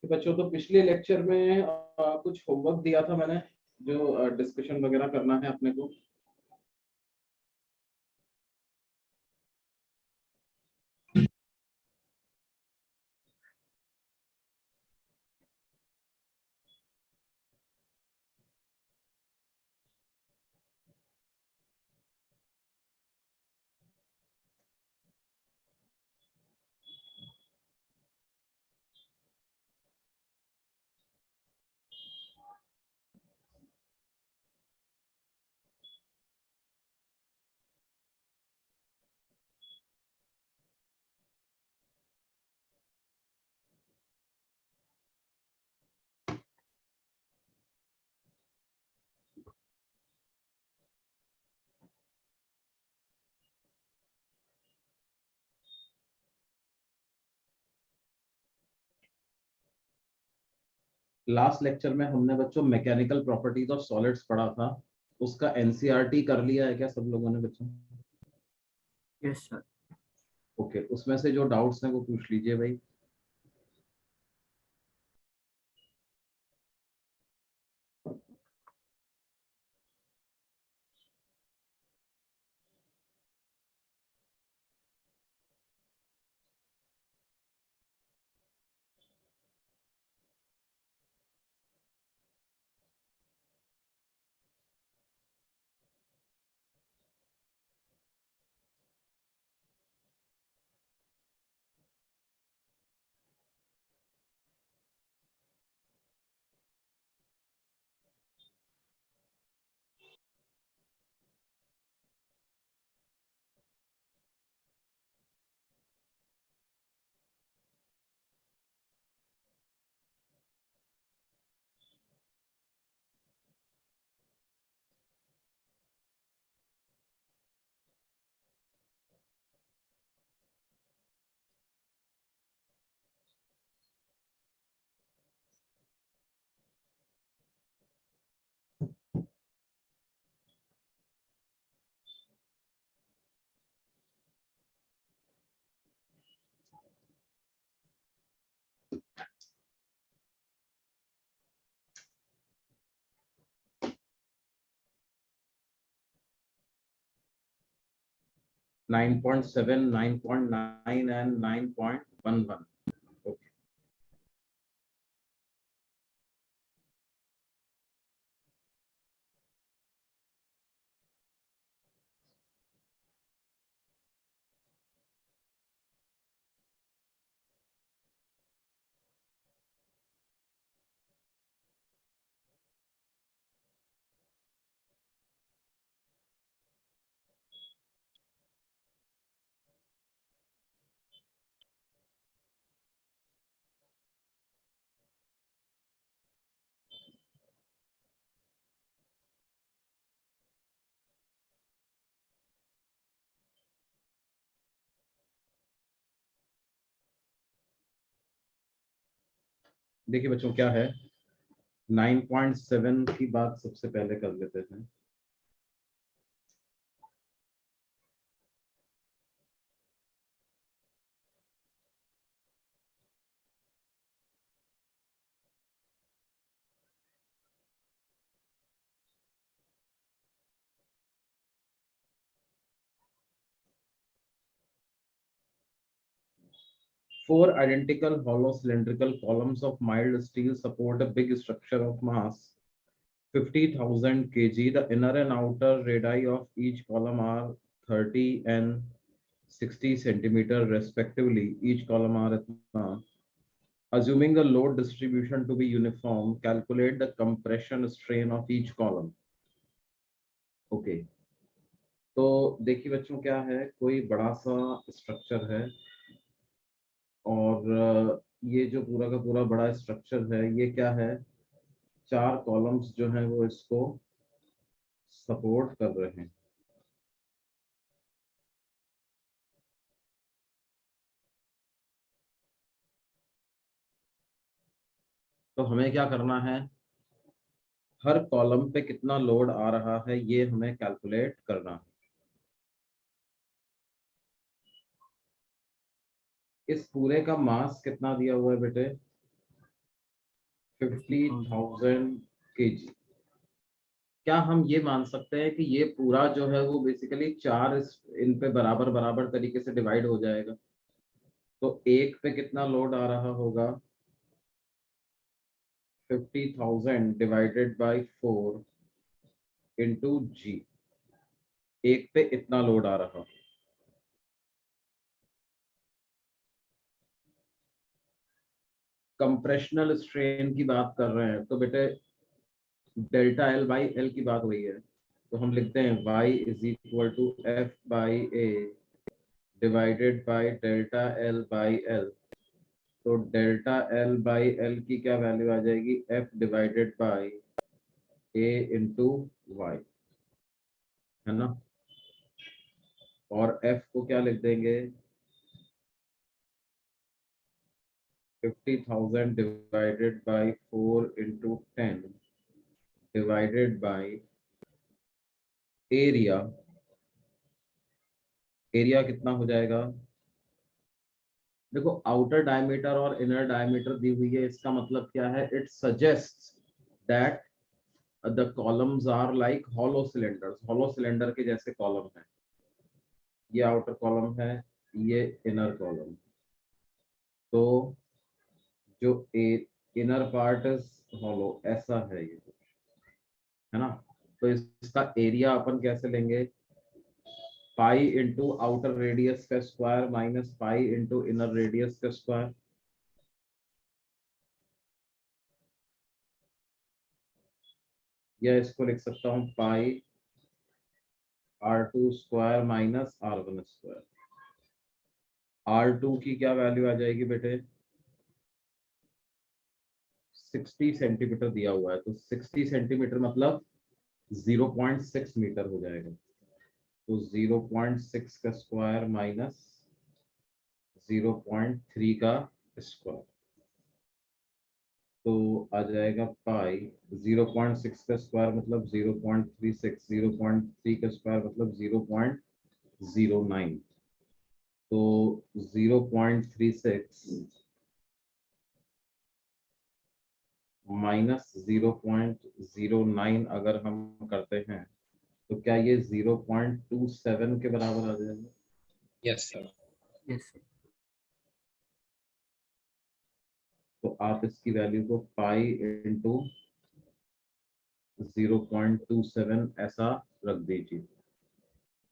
तो बच्चों, तो पिछले लेक्चर में कुछ होमवर्क दिया था मैंने, जो डिस्कशन वगैरह करना है अपने को। लास्ट लेक्चर में हमने बच्चों मैकेनिकल प्रॉपर्टीज ऑफ सॉलिड्स पढ़ा था। उसका एनसीईआरटी कर लिया है क्या सब लोगों ने बच्चों? Yes sir. ओके, उसमें से जो डाउट्स हैं वो पूछ लीजिए भाई। Nine 9.7, 9.9 and 9.11। ओके, देखिए बच्चों क्या है, 9.7 की बात सबसे पहले कर लेते हैं। 4 identical hollow cylindrical columns of mild steel support a big structure of mass 50,000 kg. The inner and outer radii of each column are 30 and 60 centimeter respectively. Each column are at assuming the load distribution to be uniform, calculate the compression strain of each column. Okay. तो देखिए बच्चों क्या है, कोई बड़ा सा structure है और ये जो पूरा का पूरा बड़ा स्ट्रक्चर है ये क्या है, 4 कॉलम्स जो हैं वो इसको सपोर्ट कर रहे हैं। तो हमें क्या करना है, हर कॉलम पे कितना लोड आ रहा है ये हमें कैलकुलेट करना है। इस पूरे का मास कितना दिया हुआ है बेटे? 50,000 kg। क्या हम ये मान सकते हैं कि ये पूरा जो है वो बेसिकली चार इन पे बराबर बराबर तरीके से डिवाइड हो जाएगा? तो एक पे कितना लोड आ रहा होगा? 50,000 डिवाइडेड बाई 4 इंटू जी। एक पे इतना लोड आ रहा। कंप्रेशनल स्ट्रेन की बात कर रहे हैं तो बेटे डेल्टा एल बाई एल की बात हुई है, तो हम लिखते हैं y is equal to F by A divided by delta L by L. तो डेल्टा एल बाई एल की क्या वैल्यू आ जाएगी? F divided by A into Y, है ना। और एफ को क्या लिख देंगे? 50,000 divided by 4 into 10 divided by area. Area कितना हो जाएगा? देखो आउटर डायमीटर और इनर डायमीटर दी हुई है, इसका मतलब क्या है? It suggest that the columns are like hollow cylinders. Hollow cylinder के जैसे कॉलम है। ये आउटर कॉलम है, ये इनर कॉलम। तो जो इनर पार्ट इज हॉलो, ऐसा है ये, है ना। तो इसका एरिया अपन कैसे लेंगे? पाई इंटू आउटर रेडियस का square minus pi into inner radius का स्क्वायर। या इसको लिख सकता हूँ पाई R2 square minus R1 square. R2 की क्या वैल्यू आ जाएगी बेटे? 60 सेंटीमीटर दिया हुआ है, तो 60 सेंटीमीटर मतलब 0.6 मीटर हो जाएगा। तो 0.6 का स्क्वायर माइनस 0.3 का स्क्वायर, तो आ जाएगा पाई। 0.6 का स्क्वायर मतलब 0.36, 0.3 का स्क्वायर मतलब 0.09। तो 0.36 माइनस 0.09 अगर हम करते हैं तो क्या ये 0.27 के बराबर आ जाएगा? Yes sir. Yes, sir. तो आप इसकी वैल्यू को पाई इंटू 0.27 ऐसा रख दीजिए।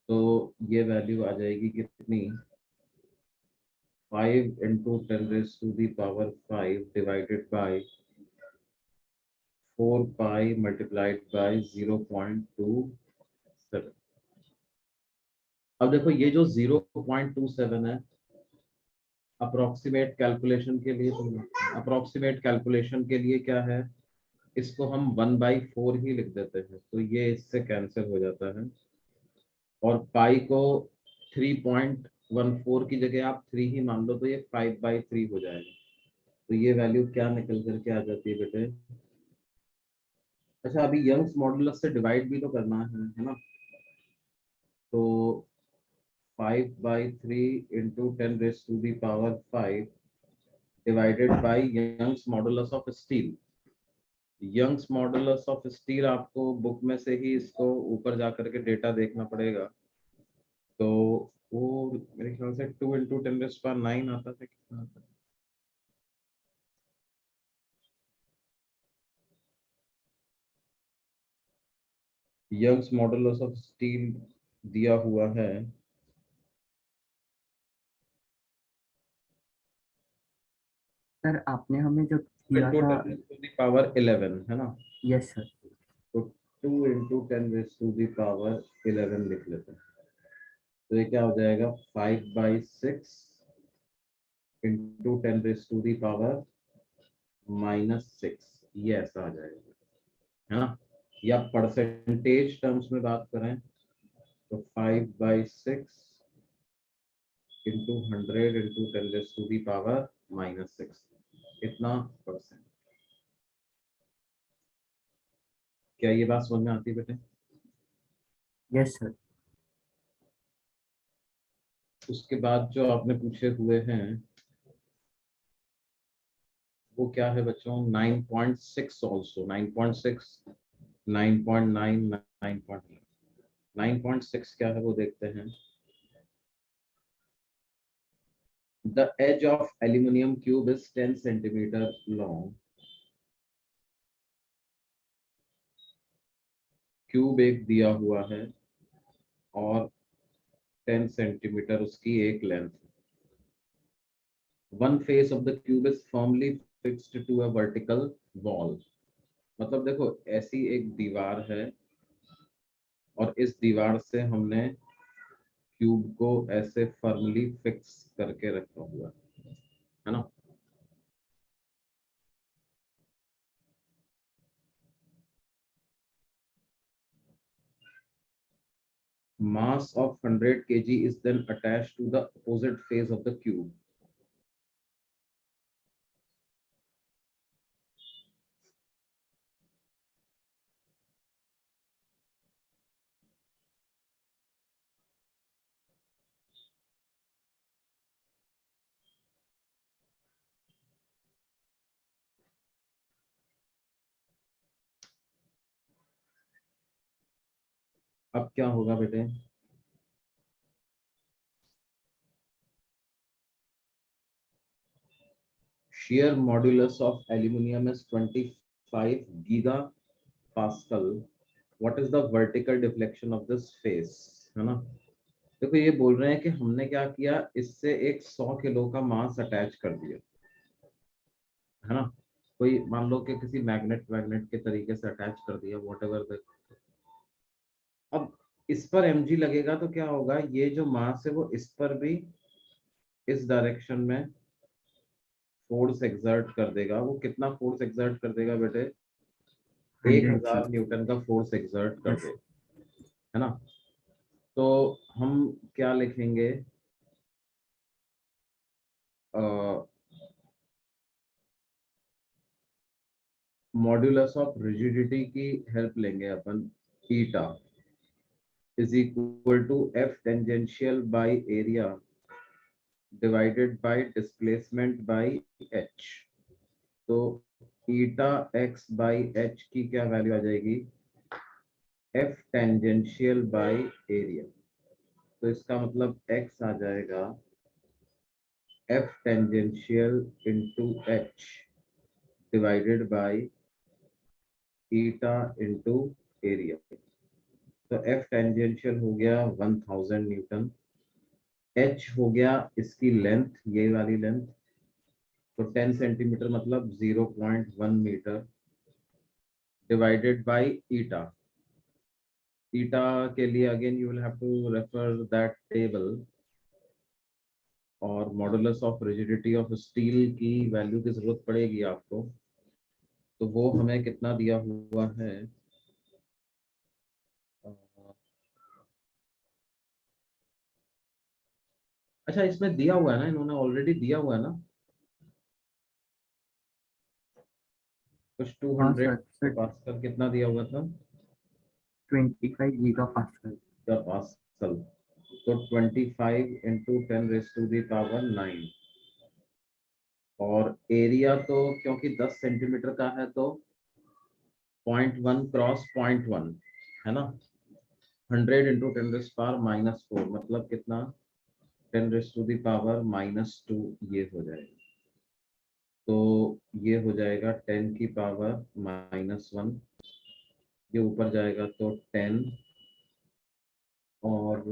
तो ये वैल्यू आ जाएगी कितनी? 5 into 10⁵ divided by 4 pi multiplied by 0.27। अब देखो ये जो 0.27 है, अप्रोक्सीमेट कैलकुलेशन के लिए, अप्रोक्सीमेट कैलकुलेशन के लिए क्या है? इसको हम 1/4 ही लिख देते हैं, तो ये इससे कैंसिल हो जाता है। और पाई को 3.14 की जगह आप 3 ही मान लो, तो ये 5/3 हो जाएगा। तो ये वैल्यू क्या निकल करके आ जाती है बेटे? अच्छा, अभी यंग्स मॉडुलस से डिवाइड भी तो करना है ना। तो 5/3 into 10⁵5 divided by Young's modulus of steel. Young's modulus of steel आपको बुक में से ही इसको ऊपर जाकर के डेटा देखना पड़ेगा। तो वो मेरे ख्याल से 2 इंटू 10⁹ आता था, कितना आता था? यंग्स मॉडुलस ऑफ स्टील दिया हुआ है सर आपने हमें जो दिया इंटू था। 10⁻11, है ना। Yes sir. तो 2 इंटू 10⁻11 लिख लेते हैं। तो ये क्या हो जाएगा? 5/6 इंटू 10⁻⁻6, ये ऐसा आ जाएगा, है ना। या परसेंटेज टर्म्स में बात करें तो 5/6 इंटू 100 इंटू 10⁻⁻6, कितना परसेंट? क्या ये बात समझ में आती है बेटे? Yes sir. उसके बाद जो आपने पूछे हुए हैं वो क्या है बच्चों? 9.6 ऑल्सो 9.6, 9.9, 9.6 क्या है वो देखते हैं। The edge of aluminum cube is 10 centimeter long. Cube एक दिया हुआ है और 10 सेंटीमीटर उसकी एक length. One face of the cube is firmly fixed to a vertical wall. मतलब देखो ऐसी एक दीवार है और इस दीवार से हमने क्यूब को ऐसे फर्मली फिक्स करके रखा हुआ है ना। Mass of 100 kg is then attached to the opposite face of the cube. अब क्या होगा बेटे? Shear modulus of aluminum is 25 gigapascal. What is the vertical deflection of this face? है ना। देखो ये बोल रहे हैं कि हमने क्या किया, इससे एक 100 किलो का मास अटैच कर दिया है ना। कोई मान लो कि किसी मैग्नेट मैग्नेट के तरीके से अटैच कर दिया, वॉट एवर। अब इस पर mg लगेगा तो क्या होगा, ये जो मास है वो इस पर भी इस डायरेक्शन में फोर्स एक्सर्ट कर देगा। वो कितना फोर्स एक्सर्ट कर देगा बेटे? 100 जी। 1000 न्यूटन का फोर्स एक्सर्ट कर यस। दे, है ना। तो हम क्या लिखेंगे? मॉड्यूलस ऑफ रिजिडिटी की हेल्प लेंगे अपन। Eta is equal to F tangential by area divided by displacement by H. तो ईटा एक्स बाय एच की क्या वैल्यू आ जाएगी? F tangential by area. तो इसका मतलब एक्स आ जाएगा F tangential into H divided by eta into area. तो एफ टेंजेंशियल हो गया 1000 न्यूटन, एच हो गया इसकी लेंथ, ये वाली लेंथ, तो 10 सेंटीमीटर मतलब 0.1 metre divided by eta. Eta के लिए again you will have to refer that table. और modulus of rigidity of steel की वैल्यू की जरूरत पड़ेगी आपको, तो वो हमें कितना दिया हुआ है? अच्छा इसमें दिया हुआ है ना, इन्होंने ऑलरेडी दिया हुआ है ना कुछ। हाँ 200 सर सर, पास्कल कितना दिया हुआ था? 25 गीगा पास्कल। पास्कल। तो 25 इंटू 10⁻⁹ और एरिया तो क्योंकि 10 सेंटीमीटर का है तो 0.1 क्रॉस 0.1 है ना। 100 इंटू 10⁻⁻4 मतलब कितना? 10⁻⁻², ये हो जाएगा। तो ये हो जाएगा 10⁻⁻1, ये ऊपर जाएगा तो 10 और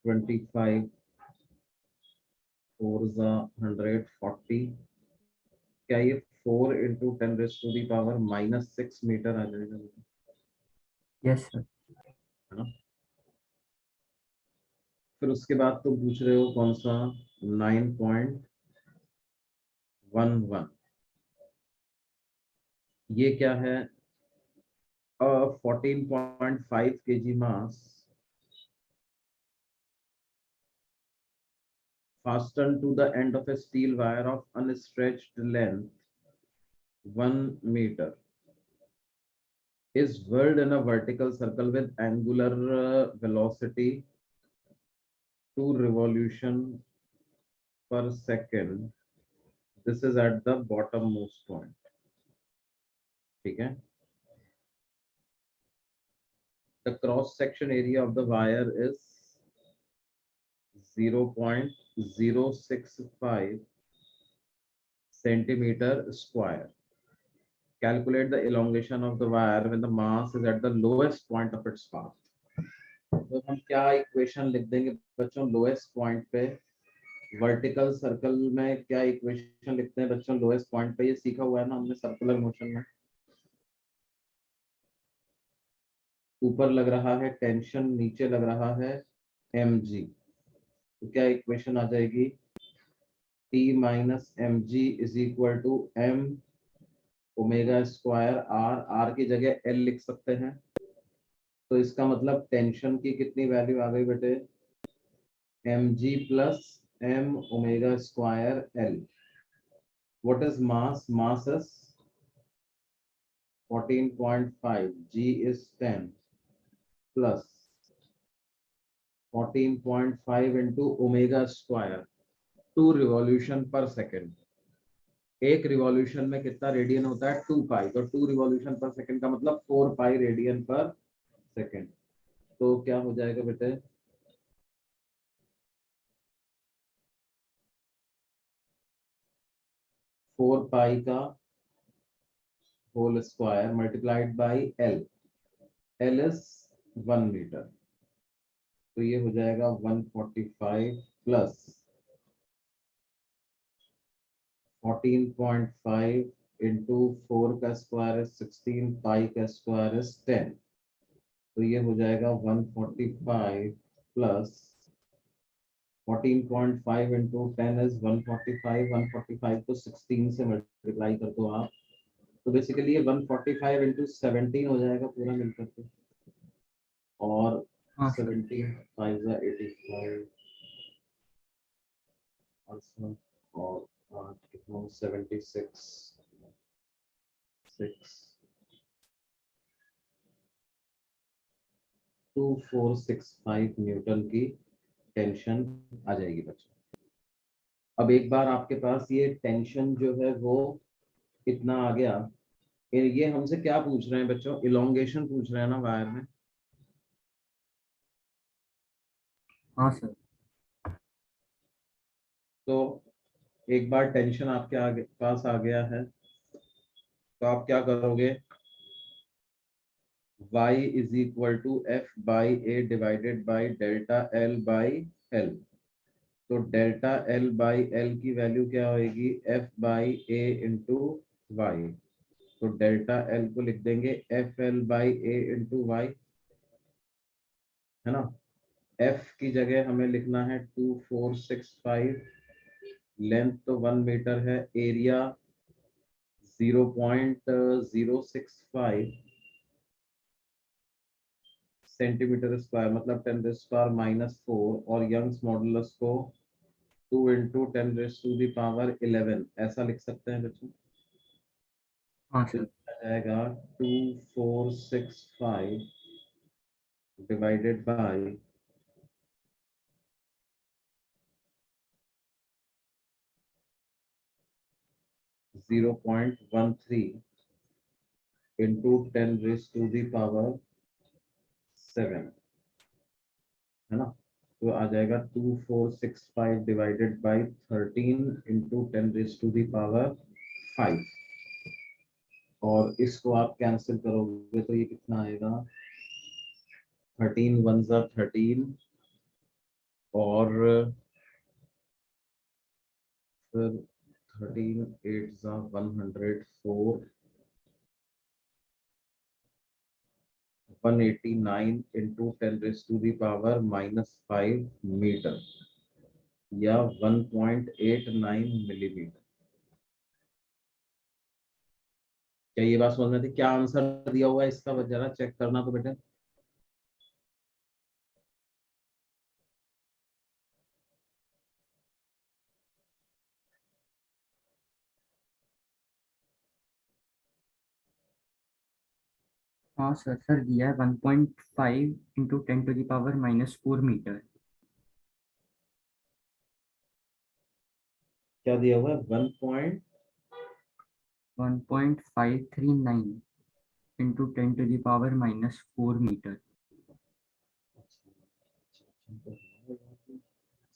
25 4 140। क्या ये 4 इंटू 10⁻⁻6 मीटर आ जाएगा, यस सर। है ना। फिर उसके बाद तो पूछ रहे हो कौन सा? 9.11, ये क्या है? 14.5 kg mass fastened to the end of a steel wire of unstretched length 1 meter is whirled in a vertical circle with angular velocity 2 revolution per second This is at the bottommost point. ठीक है. The cross section area of the wire is 0.065 centimeter square. Calculate the elongation of the wire when the mass is at the lowest point of its path. तो हम क्या equation लिख देंगे बच्चों lowest point पे? Vertical circle में क्या equation लिखते हैं बच्चों लोएस्ट पॉइंट पे? ये सीखा हुआ है ना हमने सर्कुलर मोशन में. ऊपर लग रहा है टेंशन, नीचे लग रहा है mg. तो क्या इक्वेशन आ जाएगी? T minus mg is equal to m omega square r की जगह L लिख सकते हैं. तो इसका मतलब टेंशन की कितनी वैल्यू आ गई बेटे? mg plus m omega square L. What is mass? Mass is 14.5. G is 10 plus 14.5 into omega square. 2 revolution per second. एक रिवॉल्यूशन में कितना रेडियन होता है? 2 पाई. तो 2 रिवॉल्यूशन पर सेकंड का मतलब 4 पाई रेडियन पर सेकंड. तो क्या हो जाएगा बेटे? 4 पाई का whole square multiplied by L. L is 1 metre. तो ये हो जाएगा 145 प्लस 14.5 इंटू 4 का स्क्वायर है 16, पाई का स्क्वायर है 10. तो ये हो जाएगा 145 प्लस 14.5 इंटू 10 इज 145. 145 को 16 से मल्टीप्लाई कर दो आप. तो बेसिकली ये 145 इंटू 17 हो जाएगा पूरा मिलकर के. और 17 5 जा 85 और 76 2465 न्यूटन की टेंशन आ जाएगी बच्चों. अब एक बार आपके पास ये टेंशन जो है वो कितना आ गया, ये हमसे क्या पूछ रहे हैं बच्चों? इलोंगेशन पूछ रहे हैं ना वायर में. हाँ सर. तो एक बार टेंशन आपके आगे पास आ गया है तो आप क्या करोगे? y is equal to F by A divided by delta L by L. तो डेल्टा एल बाई एल की वैल्यू क्या होगी? F by A into Y. तो डेल्टा एल को लिख देंगे F L by A into Y, है ना. एफ की जगह हमें लिखना है 2465. लेंथ तो 1 मीटर है. एरिया 0.065 सेंटीमीटर स्क्वायर मतलब 10 रेज़ पावर -4. और यंग्स मॉडुलस को 2 into 10 raise to the power 11 ऐसा लिख सकते हैं बच्चों. हाँ तो सर. आ जाएगा 2465 divided by 0.13 into 10 raise to the power 7, है ना. तो आ जाएगा 2465 divided by 13 into 10 raise to the power 5. और इसको आप कैंसिल करोगे तो ये कितना आएगा? 13 1 जा 13 और फिर 13 8 जा 104 189 into 10 raise to the power -5 metre या 1.89 मिलीमीटर. क्या ये बात समझ में थी? क्या आंसर दिया हुआ है इसका जरा चेक करना तो बेटा. हाँ सर. सर दिया है 1.5 इंटू 10⁻⁻⁴ मीटर. क्या दिया हुआ है 1 1.539 into 10 to the power minus 4 meter.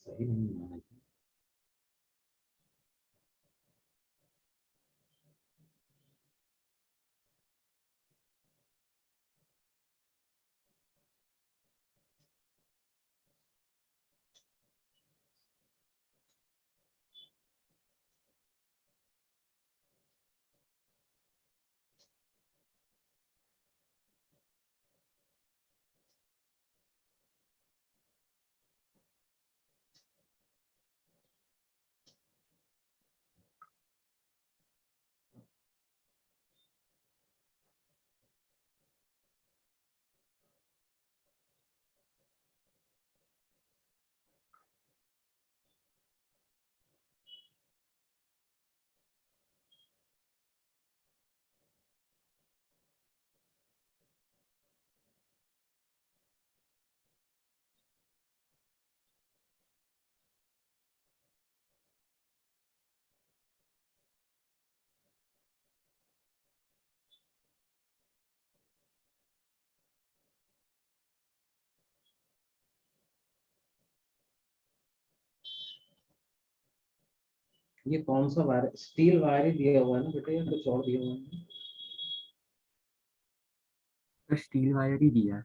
सही नहीं माना। ये कौन सा वायर, स्टील वायर ही दिया हुआ है ना बेटे, या कुछ और दिया हुआ है? तो स्टील वायर ही दिया है।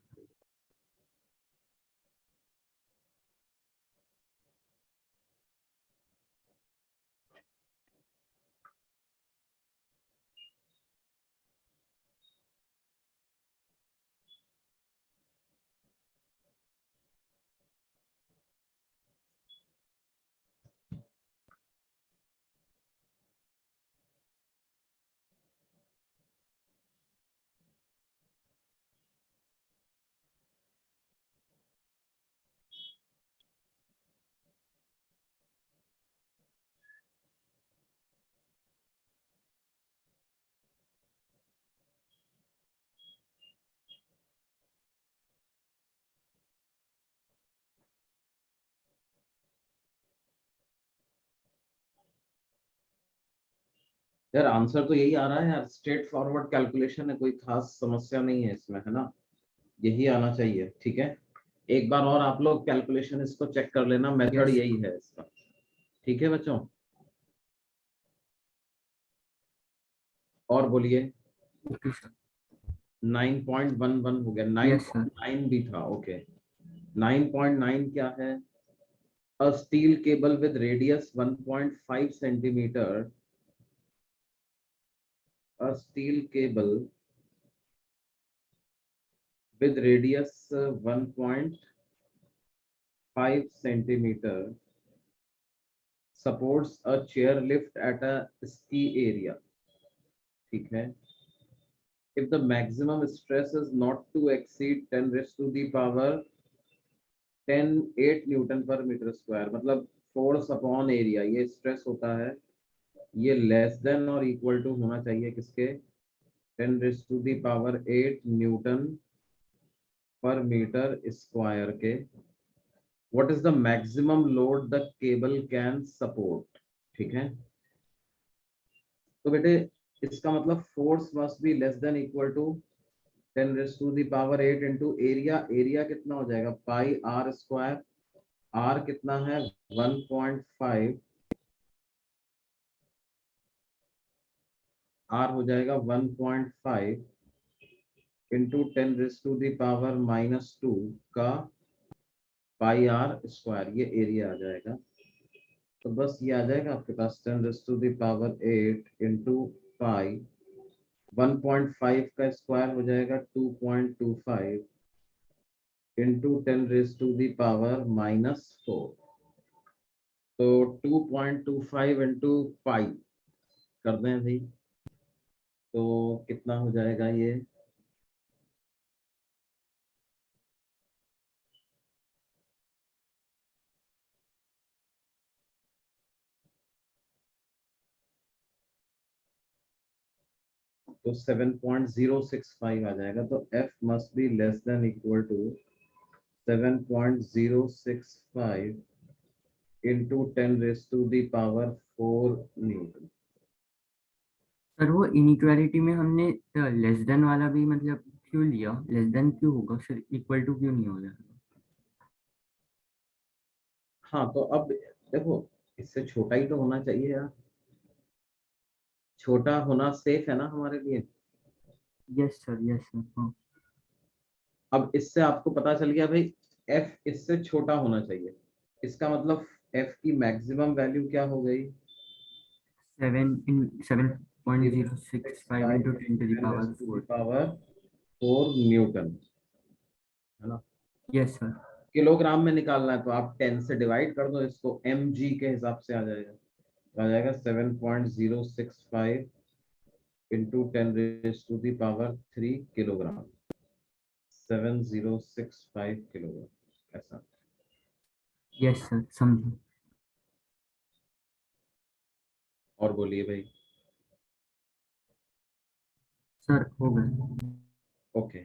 यार आंसर तो यही आ रहा है यार, स्ट्रेट फॉरवर्ड कैलकुलेशन है, कोई खास समस्या नहीं है इसमें, है ना? यही आना चाहिए, ठीक है। एक बार और आप लोग कैलकुलेशन इसको चेक कर लेना, मेथड यस। यही है इसका। ठीक है बच्चों, और बोलिए। Okay sir. 9.11 हो गया, यस सर। 9.9 भी था, ओके। 9.9 क्या है? A steel cable with radius 1.5 centimetre, a steel cable with radius 1.5 centimeter supports a chair lift at a ski area, ठीक है। If the maximum stress is not to exceed 10 raised to the power 10 8 newton per metre square, मतलब force upon area, ये stress होता है, ये less than और equal to होना चाहिए किसके? 10 raised to the power 8 newton per metre square के। What is the maximum load the cable can support, ठीक है। तो बेटे इसका मतलब force must be less than equal to 10 raise to the power 8 into area. Area कितना हो जाएगा? पाई आर स्क्वायर। आर कितना है? 1.5। आर हो जाएगा 1.5 into 10 raise to the power -2 का पाई आर स्क्वायर, ये एरिया आ जाएगा। तो बस ये आ जाएगा आपके पास 10 raise to the power 8 into pi 1.5 का स्क्वायर हो जाएगा 2.25 into 10 raise to the power -4। तो 2.25 इंटू पाई कर दें भाई, तो कितना हो जाएगा ये? तो 7.065 आ जाएगा। तो F must be less than equal to 7.065 into 10 raised to the power 4 newton. Sir वो इनइक्वालिटी में हमने लेस देन वाला भी मतलब क्यों लिया, लेस देन क्यों होगा सर, इक्वल टू क्यों नहीं हो जाएगा? हाँ तो अब देखो, इससे छोटा ही तो होना चाहिए यार, छोटा होना सेफ है ना हमारे लिए। यस सर, यस सर, हाँ। अब इससे आपको पता चल गया भाई, एफ इससे छोटा होना चाहिए, इसका मतलब एफ की मैक्सिमम वैल्यू क्या हो गई? 7.065 5 into 10 to the ten power to the 4। Power 4 newton, है ना। Yes sir. किलोग्राम में निकालना है तो आप 10 से डिवाइड कर दो इसको, एम जी के हिसाब से आ जाएगा, तो आ जाएगा 7.065 into 10 to the power 3 kilogram, 7065 kilogram ऐसा। यस सर, समझो। और बोलिए भाई। सर हो गया। ओके,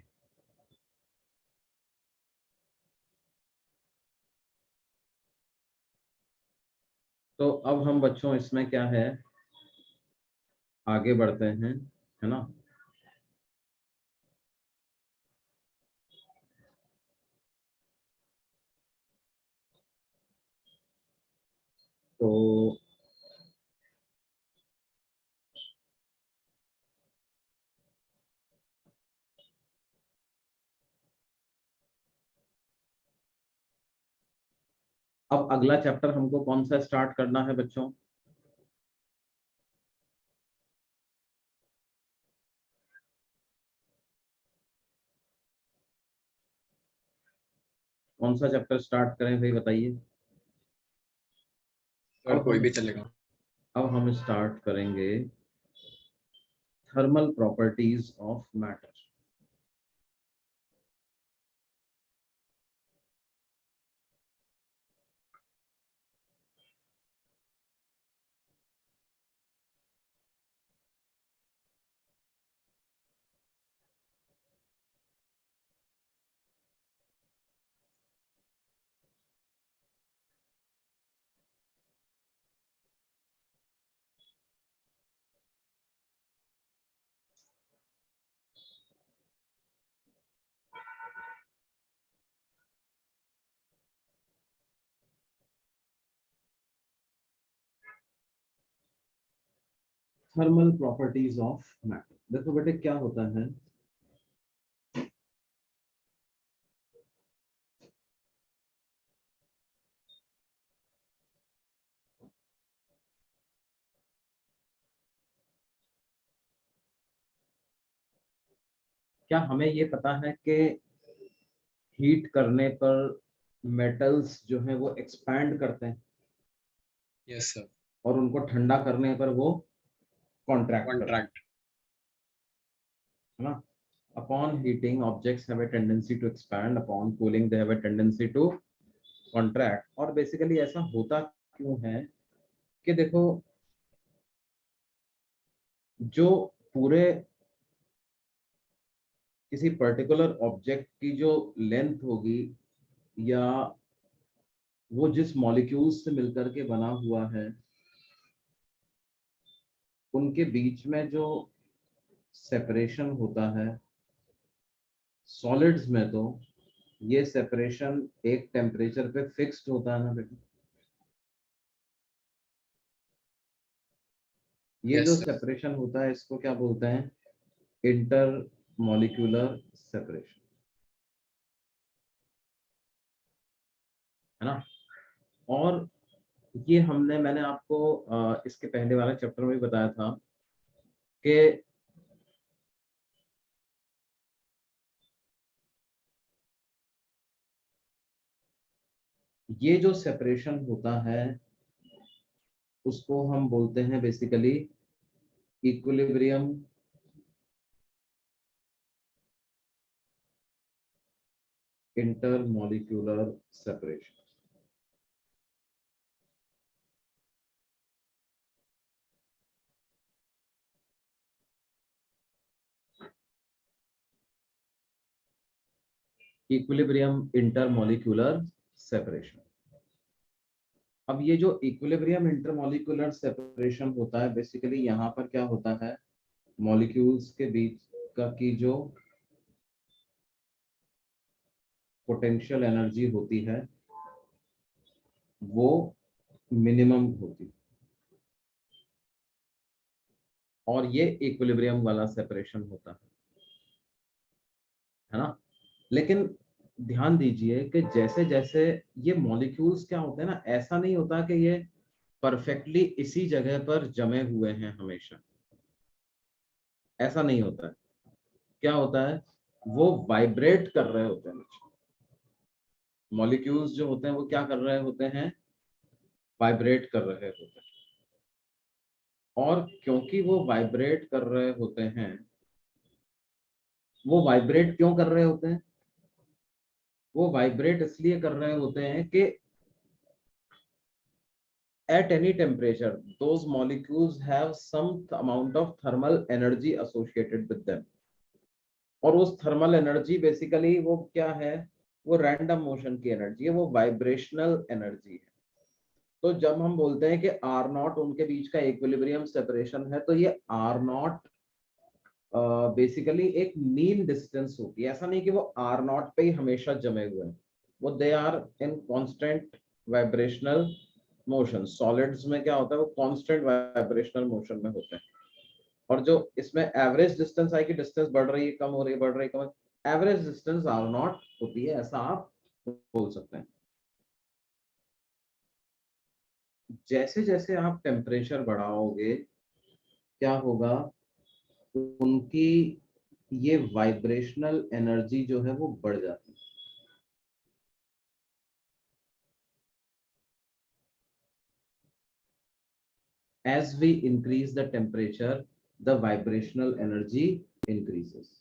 तो अब हम बच्चों इसमें क्या है, आगे बढ़ते हैं, है ना। तो अब अगला चैप्टर हमको कौन सा स्टार्ट करना है बच्चों? कौन सा चैप्टर स्टार्ट करें भाई बताइए। सर कोई भी चलेगा। अब हम स्टार्ट करेंगे thermal properties of matter. Thermal properties of matter, देखो बेटे क्या होता है, क्या हमें ये पता है कि हीट करने पर मेटल्स जो है वो एक्सपैंड करते हैं, यस सर। और उनको ठंडा करने पर वो कॉन्ट्रैक्ट करते हैं, कॉन्ट्रैक्ट। है ना। Upon heating objects have a tendency to expand, upon cooling they have a tendency to contract. और बेसिकली ऐसा होता क्यों है कि देखो, जो पूरे किसी पर्टिकुलर ऑब्जेक्ट की जो लेंथ होगी, या वो जिस मॉलिक्यूल्स से मिलकर के बना हुआ है, उनके बीच में जो सेपरेशन होता है सॉलिड्स में, तो ये सेपरेशन एक टेम्परेचर पे फिक्स्ड होता है ना बेटा। ये जो यस सर। सेपरेशन होता है इसको क्या बोलते हैं? इंटर मॉलिक्यूलर सेपरेशन, है ना। और ये मैंने आपको इसके पहले वाले चैप्टर में भी बताया था कि ये जो सेपरेशन होता है उसको हम बोलते हैं basically equilibrium intermolecular separation. Equilibrium intermolecular separation. अब ये जो इक्विलिब्रियम इंटरमॉलिक्यूलर सेपरेशन होता है, बेसिकली यहाँ पर क्या होता है, मॉलिक्यूल्स के बीच का की जो पोटेंशियल एनर्जी होती है वो मिनिमम होती है, और ये इक्विलिब्रियम वाला सेपरेशन होता है ना। लेकिन ध्यान दीजिए कि जैसे जैसे ये मॉलिक्यूल्स क्या होते हैं ना, ऐसा नहीं होता कि ये परफेक्टली इसी जगह पर जमे हुए हैं हमेशा, ऐसा नहीं होता है। क्या होता है, वो वाइब्रेट कर रहे होते हैं। मॉलिक्यूल्स जो होते हैं वो क्या कर रहे होते हैं, वाइब्रेट कर रहे होते हैं। और क्योंकि वो वाइब्रेट कर रहे होते हैं, वो वाइब्रेट क्यों कर रहे होते हैं, वो वाइब्रेट इसलिए कर रहे होते हैं कि at any temperature those molecules have some amount of thermal energy associated with them, और उस थर्मल एनर्जी बेसिकली वो क्या है, वो रैंडम मोशन की एनर्जी है, वो वाइब्रेशनल एनर्जी है। तो जब हम बोलते हैं कि आर नॉट उनके बीच का इक्विलिब्रियम सेपरेशन है, तो ये आर नॉट बेसिकली एक मीन डिस्टेंस होती है। ऐसा नहीं कि वो आर नॉट पे ही हमेशा जमे हुए हैं, वो they are in constant vibrational motion. Solids में क्या होता है, वो कांस्टेंट वाइब्रेशनल मोशन में होते हैं। और जो इसमें एवरेज डिस्टेंस आएगी, डिस्टेंस बढ़ रही है, कम हो रही है, बढ़ रही है, कम, एवरेज डिस्टेंस आर नॉट होती है, ऐसा आप बोल सकते हैं। जैसे जैसे आप टेम्परेचर बढ़ाओगे क्या होगा, उनकी ये वाइब्रेशनल एनर्जी जो है वो बढ़ जाती है। As we increase the temperature, the vibrational energy increases.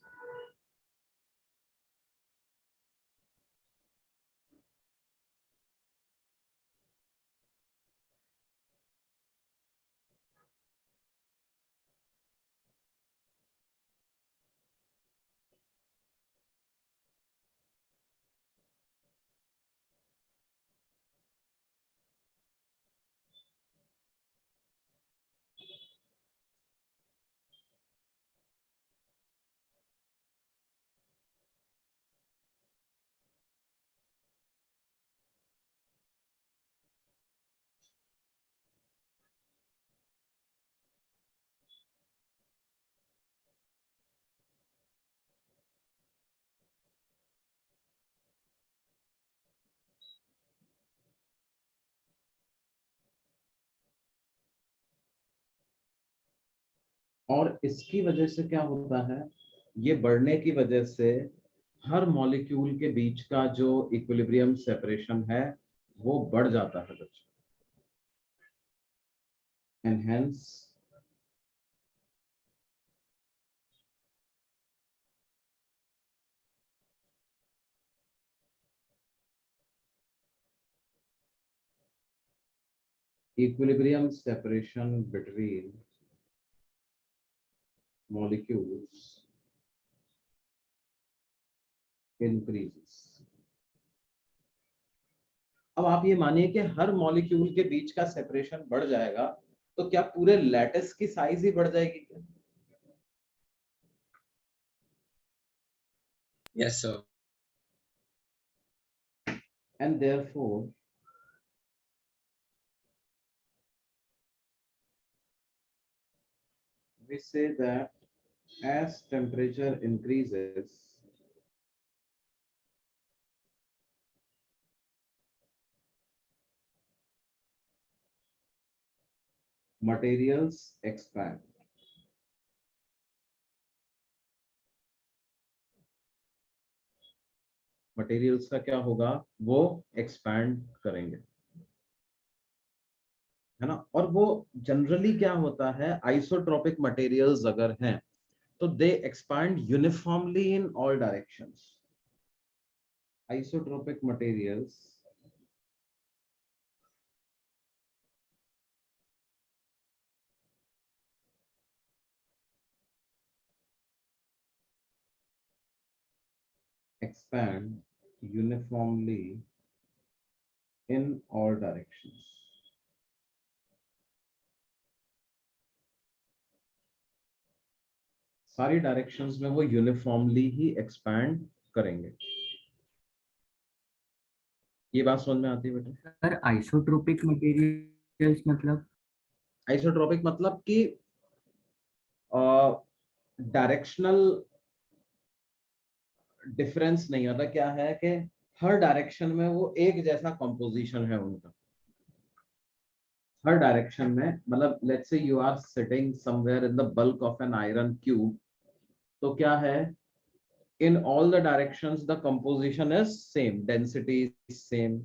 और इसकी वजह से क्या होता है, ये बढ़ने की वजह से हर मॉलिक्यूल के बीच का जो इक्विलिब्रियम सेपरेशन है वो बढ़ जाता है बच्चों। And hence equilibrium separation between molecules increases. अब आप ये मानिए कि हर मॉलिक्यूल के बीच का सेपरेशन बढ़ जाएगा, तो क्या पूरे लैटिस की साइज ही बढ़ जाएगी क्या? Yes, sir. And therefore we say that as temperature increases, materials expand. Materials का क्या होगा, वो एक्सपैंड करेंगे, है ना। और वो जनरली क्या होता है, आइसोट्रोपिक मटेरियल्स अगर हैं तो they expand uniformly in all directions. Isotropic materials expand uniformly in all directions. सारी डायरेक्शंस में वो यूनिफॉर्मली ही एक्सपैंड करेंगे। ये बात समझ में आती है बेटा? सर आइसोट्रोपिक मटेरियल्स मतलब? आइसोट्रोपिक मतलब कि डायरेक्शनल डिफरेंस नहीं होता। क्या है कि हर डायरेक्शन में वो एक जैसा कंपोजिशन है उनका, हर डायरेक्शन में। मतलब let's say you are sitting somewhere in the bulk of an iron cube, तो क्या है, in all the directions the composition is same, density is same,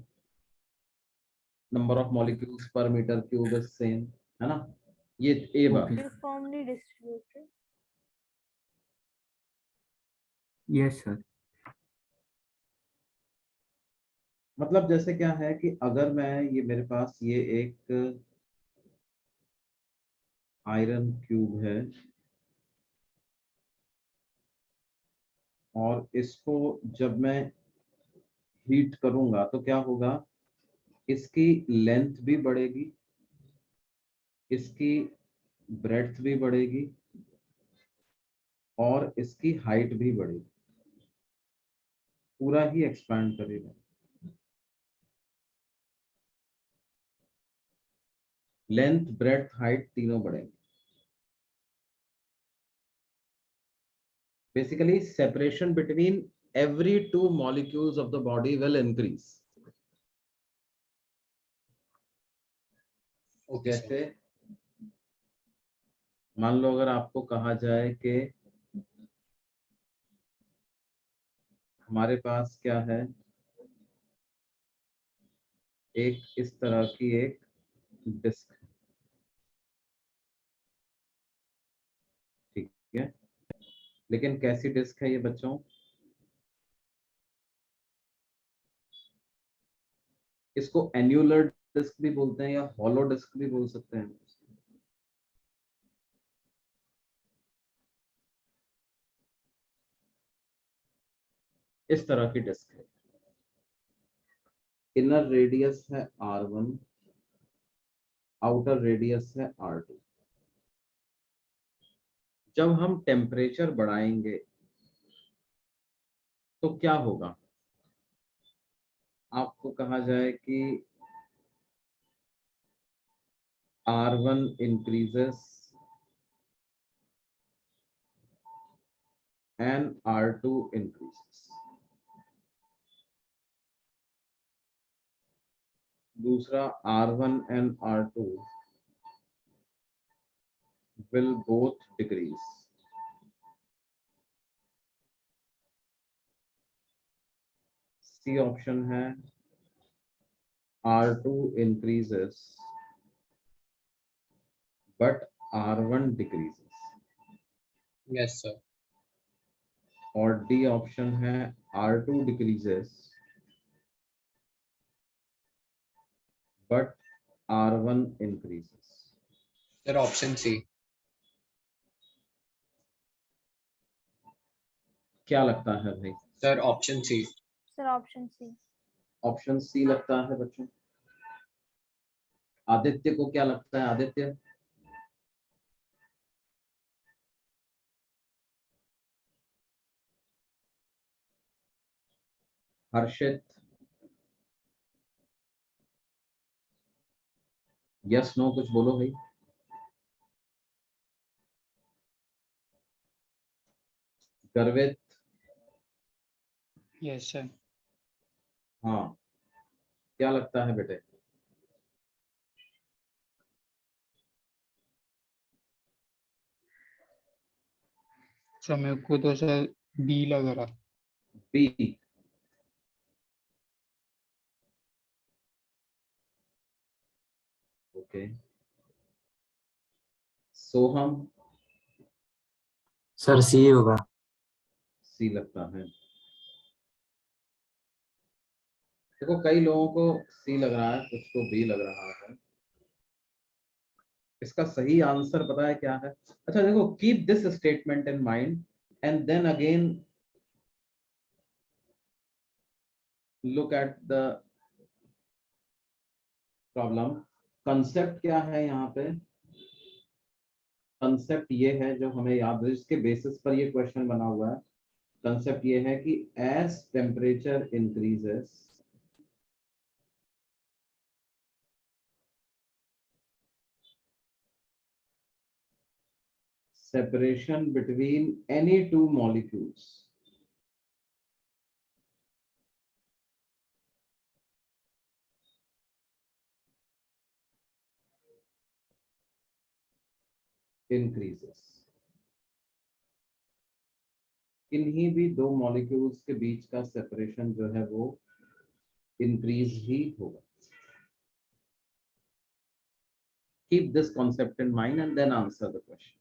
number of molecules per metre cube is same, है ना? ये ए बात। Okay uniformly distributed. Yes sir. मतलब जैसे क्या है कि अगर मैं ये मेरे पास ये एक आयरन क्यूब है और इसको जब मैं हीट करूंगा तो क्या होगा, इसकी लेंथ भी बढ़ेगी, इसकी ब्रेड्थ भी बढ़ेगी और इसकी हाइट भी बढ़ेगी, पूरा ही एक्सपैंड करेगा। लेंथ ब्रेड्थ हाइट तीनों बढ़ेंगे। Basically separation between every two molecules of the body will increase. Okay, sir. जैसे मान लो अगर आपको कहा जाए कि हमारे पास क्या है, एक इस तरह की एक डिस्क, ठीक है, लेकिन कैसी डिस्क है ये बच्चों? इसको एन्युलर डिस्क भी बोलते हैं या हॉलो डिस्क भी बोल सकते हैं। इस तरह की डिस्क है, इनर रेडियस है R1, आउटर रेडियस है R2। जब हम टेम्परेचर बढ़ाएंगे तो क्या होगा, आपको कहा जाए कि R1 increases and R2 increases। दूसरा R1 and R2 will both decrease। C option है R2 increases but R1 decreases। Yes, sir. और डी ऑप्शन है R2 decreases but R1 increases। Sir, option C. क्या लगता है भाई? Sir, option C. Sir, option C. Option C लगता है बच्चों। आदित्य को क्या लगता है? आदित्य, हर्षित, यस नो कुछ बोलो भाई। गर्वित, यस सर। हाँ, क्या लगता है बेटे? सर मेरे को तो सर बी लग रहा। B, okay. Soham, sir C होगा। सी लगता है। देखो कई लोगों को सी लग रहा है, कुछ को बी लग रहा है। इसका सही आंसर पता है क्या है? अच्छा देखो, keep this statement in mind and then again look at the problem. Concept क्या है यहाँ पे? कंसेप्ट ये है जो हमें याद है, जिसके बेसिस पर ये क्वेश्चन बना हुआ है। कंसेप्ट ये है कि as temperature increases separation between any two molecules increases। किन्हीं भी दो मॉलिक्यूल्स के बीच का सेपरेशन जो है वो इंक्रीज ही होगा। Keep this concept in mind and then answer the question.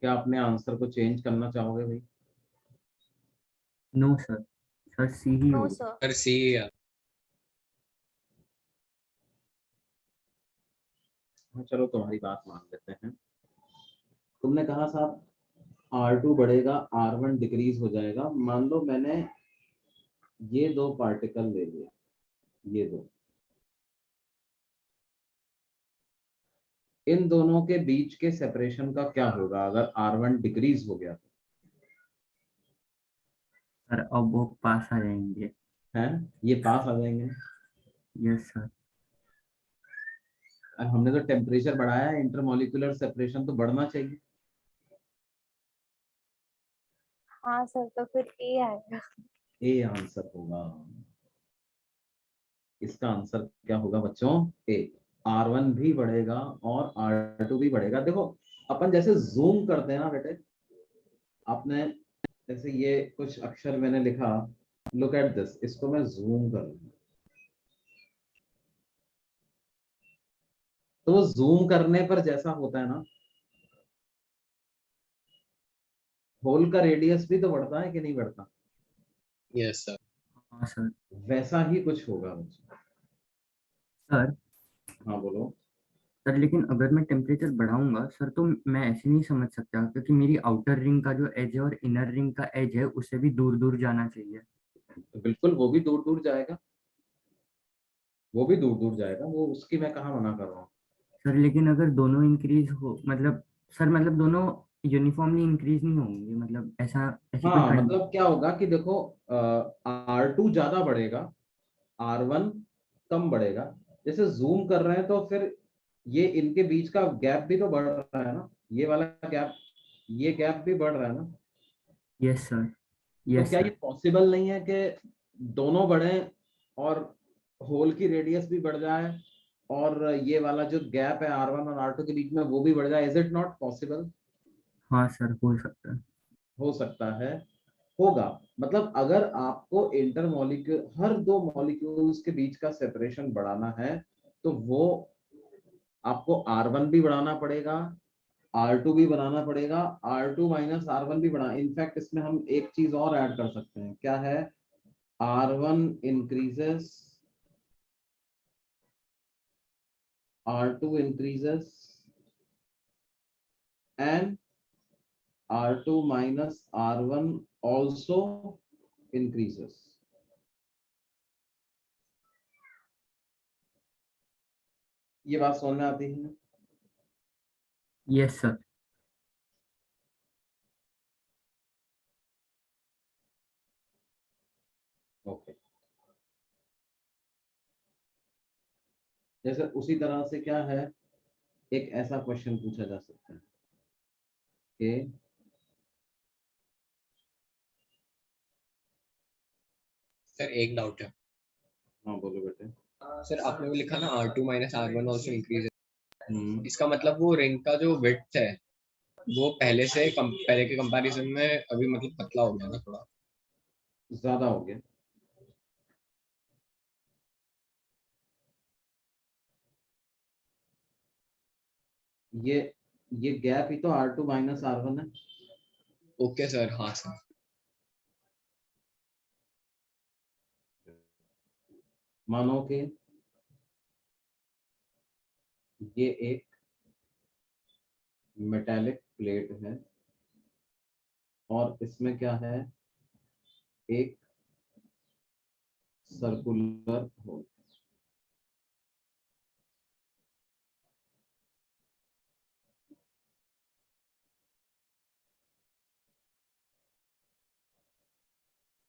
क्या अपने आंसर को चेंज करना चाहोगे भाई? नो सर, सर सी ही No, होगा। sir. सर सी है। हाँ, चलो तुम्हारी बात मान लेते हैं। तुमने कहा साहब R2 बढ़ेगा, R1 डिक्रीज हो जाएगा। मान लो मैंने ये दो पार्टिकल ले लिए, ये दो, इन दोनों के बीच के सेपरेशन का क्या होगा अगर R1 डिक्रीज हो गया? सर अब वो पास आ जाएंगे। हैं, ये पास आ जाएंगे। Yes sir. और हमने तो टेम्परेचर बढ़ाया है, इंटरमॉलिक्यूलर सेपरेशन तो बढ़ना चाहिए। हाँ सर, तो फिर ए आएगा। ए आंसर होगा। इसका आंसर क्या होगा बच्चों? ए। R1 भी बढ़ेगा और R2 भी बढ़ेगा। देखो अपन जैसे जूम करते हैं ना बेटे, आपने जैसे ये कुछ अक्षर मैंने लिखा, लुक एट दिस, इसको मैं जूम कर लूँ तो वो जूम करने पर जैसा होता है ना, होल का रेडियस भी तो बढ़ता है कि नहीं बढ़ता? Yes sir. हाँ सर। वैसा ही कुछ होगा बच्चों। सर हाँ बोलो। सर लेकिन अगर मैं टेम्परेचर बढ़ाऊंगा सर तो मैं ऐसे नहीं समझ सकता, क्योंकि मेरी आउटर रिंग का जो एज है और इनर रिंग का एज है उसे भी दूर दूर जाना चाहिए। तो बिल्कुल वो भी दूर दूर जाएगा, वो भी दूर दूर जाएगा, वो उसकी मैं कहाँ मना कर रहा हूँ। सर लेकिन अगर दोनों इंक्रीज हो, मतलब सर मतलब दोनों यूनिफॉर्मली इंक्रीज नहीं होंगे, मतलब ऐसा ऐसी कोई हाँ मतलब क्या होगा कि देखो R2 ज्यादा बढ़ेगा, R1 कम बढ़ेगा। जैसे जूम कर रहे हैं तो फिर ये इनके बीच का गैप भी तो बढ़ रहा है ना, ये वाला गैप, ये गैप भी बढ़ रहा है ना। Yes sir. तो यस क्या ये सर। पॉसिबल नहीं है कि दोनों बढ़े और होल की रेडियस भी बढ़ जाए और ये वाला जो गैप है R1 और R2 के बीच में वो भी बढ़ जाए? Is it not possible? हाँ सर हो सकता है। हो सकता है, होगा। मतलब अगर आपको इंटर मॉलिक्यूल, हर दो मॉलिक्यूल्स के बीच का सेपरेशन बढ़ाना है तो वो आपको R1 भी बढ़ाना पड़ेगा, R2 भी बनाना पड़ेगा, R2 माइनस R1 भी बढ़ा। इनफैक्ट इसमें हम एक चीज और ऐड कर सकते हैं, क्या है? R1 increases, R2 increases and R2 minus R1 also increases। ये बात समझ में आती है? Yes sir. ओके। जैसे उसी तरह से क्या है, एक ऐसा क्वेश्चन पूछा जा सकता है कि सर एक डाउट है। हाँ बोलो बेटे। सर आपने वो लिखा ना R2 minus R1 also increase, हम्म, इसका मतलब वो रिंग का जो विड्थ है वो पहले के कंपैरिजन में अभी मतलब पतला हो गया ना थोड़ा। ज्यादा हो गया। ये ये गैप ही तो R2 माइनस R1 है। Okay sir. हाँ सर। मानो कि ये एक मेटालिक प्लेट है और इसमें क्या है, एक सर्कुलर होल।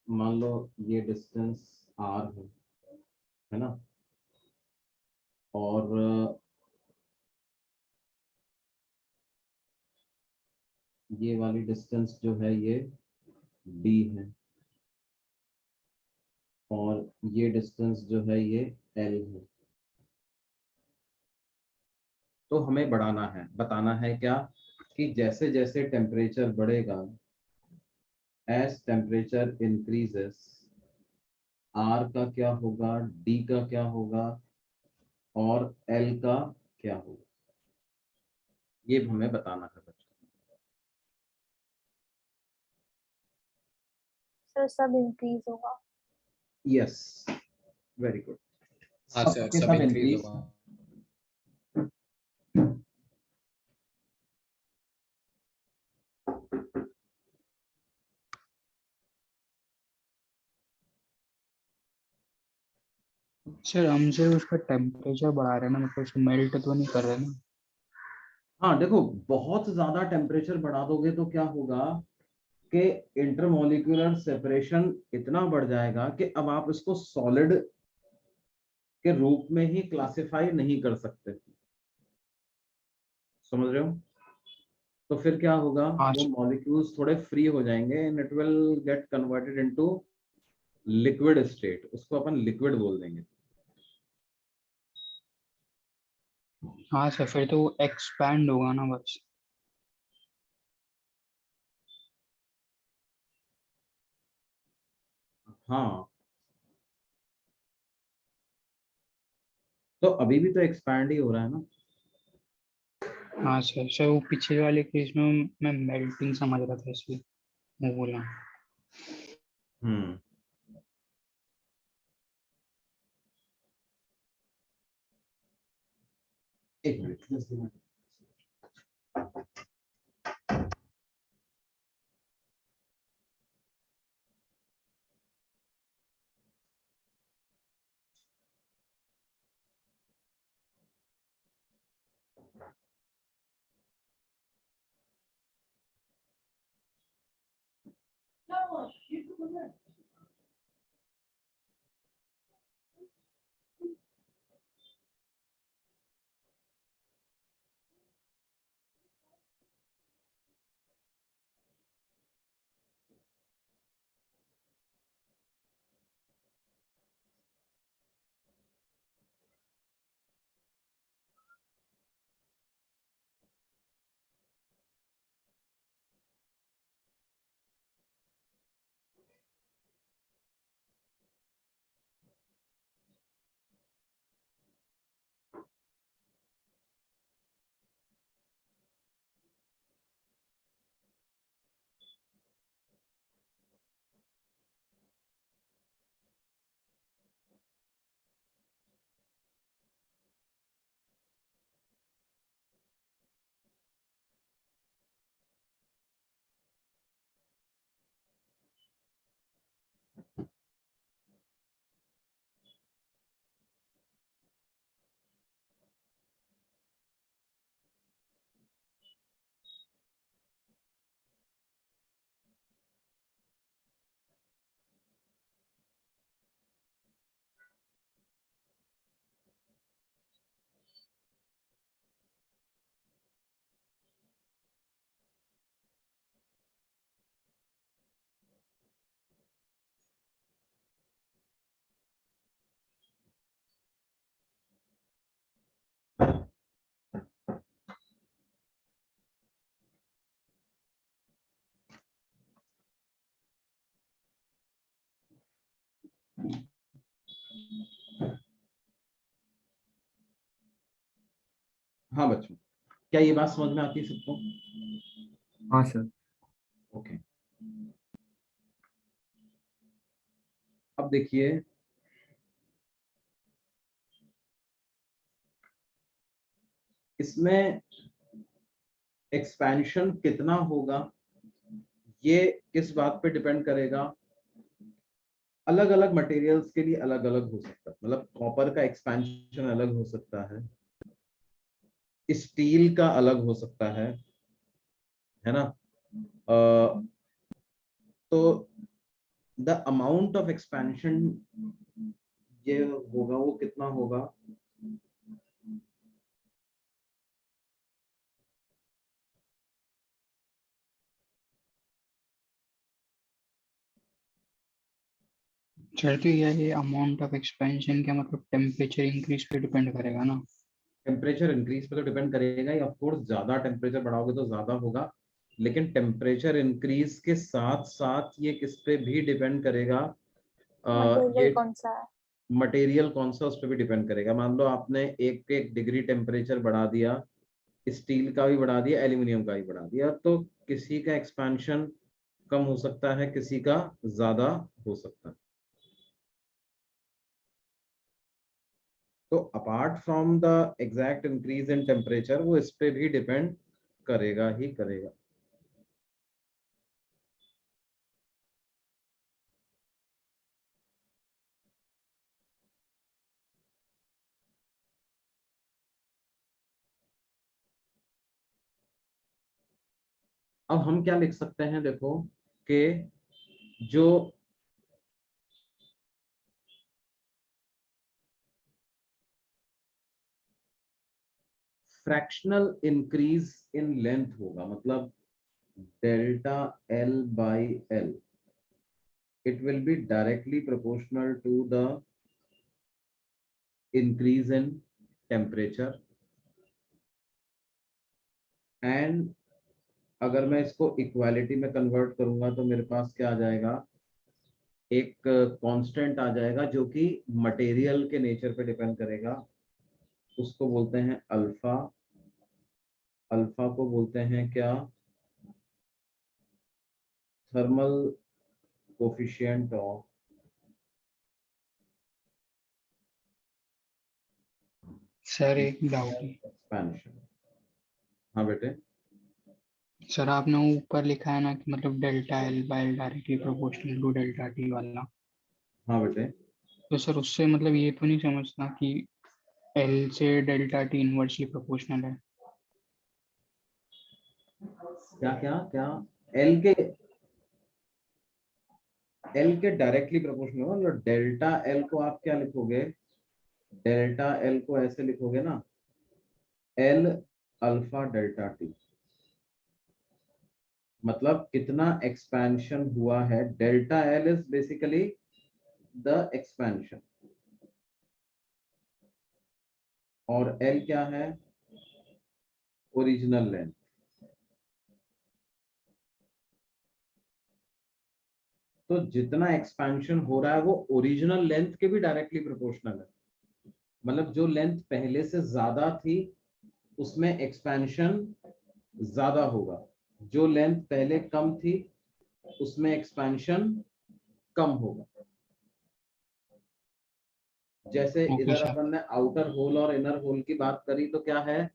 मान लो ये डिस्टेंस r है ना, और ये वाली डिस्टेंस जो है ये d है, और ये डिस्टेंस जो है ये l है। तो हमें बढ़ाना है, बताना है क्या कि जैसे जैसे टेम्परेचर बढ़ेगा, एज टेम्परेचर इंक्रीजेस, r का क्या होगा, d का क्या होगा, और l का क्या होगा, ये हमें बताना है बच्चों। सर सब इंक्रीज होगा। Yes, very good. हाँ सब सर, के सब सब इंक्रीज इंक्रीज। होगा। सर हम जो उसका टेम्परेचर बढ़ा रहे हैं ना, मतलब उसको मेल्ट तो नहीं कर रहे ना? हाँ देखो, बहुत ज्यादा टेम्परेचर बढ़ा दोगे तो क्या होगा कि इंटरमोलिक्यूलर सेपरेशन इतना बढ़ जाएगा कि अब आप इसको सॉलिड के रूप में ही क्लासिफाई नहीं कर सकते। समझ रहे हो? तो फिर क्या होगा, हाँ वो मॉलिक्यूल्स थोड़े फ्री हो जाएंगे and it will get converted into liquid state, उसको अपन लिक्विड बोल देंगे। हाँ सर, फिर तो वो एक्सपैंड होगा ना बस। हाँ, तो अभी भी तो एक्सपैंड ही हो रहा है ना। हाँ सर, सर वो पीछे वाले केस में मैं मेल्टिंग समझ रहा था, इसलिए वो बोला। हम्म। एक मिनट। हाँ बच्चों, क्या ये बात समझ में आती है सबको? हाँ सर। ओके। अब देखिए, इसमें एक्सपेंशन कितना होगा, ये किस बात पे डिपेंड करेगा अलग अलग मटेरियल्स के लिए अलग अलग हो सकता है, मतलब कॉपर का एक्सपेंशन अलग हो सकता है, स्टील का अलग हो सकता है ना। तो द अमाउंट ऑफ एक्सपेंशन ये होगा, वो कितना होगा, सर तो ये अमाउंट ऑफ एक्सपेंशन क्या मतलब टेम्परेचर इंक्रीज पे डिपेंड करेगा ना? टेम्परेचर इंक्रीज पे तो डिपेंड करेगा ही, ऑफ कोर्स ज्यादा टेम्परेचर बढ़ाओगे तो ज्यादा होगा, लेकिन टेम्परेचर इंक्रीज के साथ साथ ये किस पे भी डिपेंड करेगा, मटेरियल ये कौन सा है? मटेरियल कौन सा उस पर भी डिपेंड करेगा। मान लो आपने 1 डिग्री टेम्परेचर बढ़ा दिया, स्टील का भी बढ़ा दिया, एल्यूमिनियम का भी बढ़ा दिया, तो किसी का एक्सपेंशन कम हो सकता है, किसी का ज्यादा हो सकता है। तो apart from the exact increase in temperature, वो इस पे भी डिपेंड करेगा ही करेगा। अब हम क्या लिख सकते हैं, देखो कि जो फ्रैक्शनल इंक्रीज इन लेंथ होगा, मतलब delta L by L, it will be directly proportional to the increase in temperature, and अगर मैं इसको इक्वालिटी में कन्वर्ट करूंगा तो मेरे पास क्या आ जाएगा, एक कांस्टेंट आ जाएगा जो कि मटेरियल के नेचर पे डिपेंड करेगा, उसको बोलते हैं अल्फा। अल्फा को बोलते हैं क्या, थर्मल कोफिशिएंट ऑफ सर एक डाउट है। एक्सपेंशन। हाँ बेटे। सर आपने ऊपर लिखा है ना कि मतलब delta L by L directly proportional to delta T वाला, हाँ बेटे। तो सर उससे मतलब ये तो नहीं समझना कि एल से डेल्टा टी इनवर्सली प्रोपोर्शनल है? क्या क्या क्या, एल के डायरेक्टली प्रोपोर्शनल होगा, मतलब डेल्टा एल को आप क्या लिखोगे, डेल्टा एल को ऐसे लिखोगे ना, एल अल्फा डेल्टा टी, मतलब कितना एक्सपेंशन हुआ है। Delta L is basically the expansion, और एल क्या है, ओरिजिनल लेंथ। तो जितना एक्सपेंशन हो रहा है वो ओरिजिनल लेंथ के भी डायरेक्टली प्रोपोर्शनल है, मतलब जो लेंथ पहले से ज्यादा थी उसमें एक्सपेंशन ज्यादा होगा, जो लेंथ पहले कम थी उसमें एक्सपेंशन कम होगा। जैसे ओके इधर सर। अपन ने आउटर होल और इनर होल की बात करी, तो क्या है,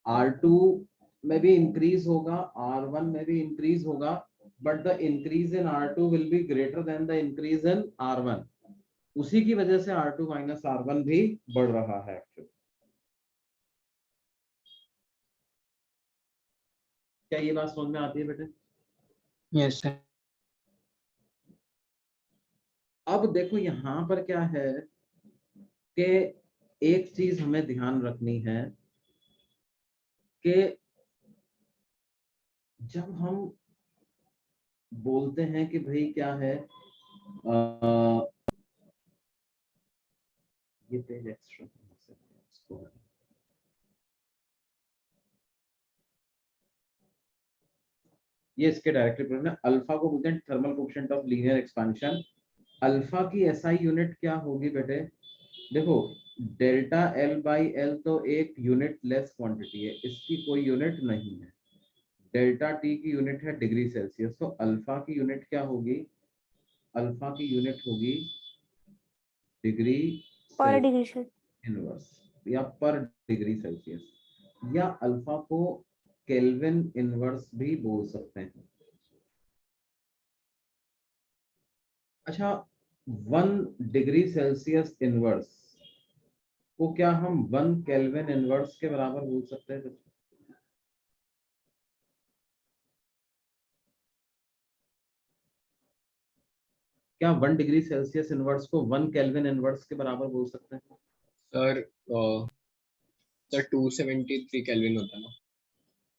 R2 में भी इंक्रीज होगा, R1 में भी इंक्रीज होगा, but the increase in R2 will be greater than the increase in R1। उसी की वजह से R2 माइनस R1 भी बढ़ रहा है एक्चुअली। क्या ये बात समझ में आती है बेटे? Yes sir. अब देखो यहाँ पर क्या है कि एक चीज हमें ध्यान रखनी है कि जब हम बोलते हैं कि भाई क्या है, ये पेज एक्स्ट्रा, ये इसके डायरेक्टली प्रोपोर्शनल है। अल्फा को बोलते हैं thermal coefficient of linear expansion. Alpha की एसआई यूनिट क्या होगी बेटे, देखो डेल्टा एल बाई एल तो एक यूनिट लेस क्वांटिटी है, इसकी कोई यूनिट नहीं है। डेल्टा टी की यूनिट है डिग्री सेल्सियस, तो अल्फा की यूनिट क्या होगी, अल्फा की यूनिट होगी डिग्री पर डिग्री इनवर्स, या पर डिग्री सेल्सियस, या अल्फा को केल्विन इनवर्स भी बोल सकते हैं। अच्छा, 1 डिग्री सेल्सियस इनवर्स को क्या हम 1 केल्विन इनवर्स के बराबर बोल सकते हैं? क्या 1 डिग्री सेल्सियस इनवर्स को 1 केल्विन इनवर्स के बराबर बोल सकते हैं? सर सर 273 केल्विन होता है ना?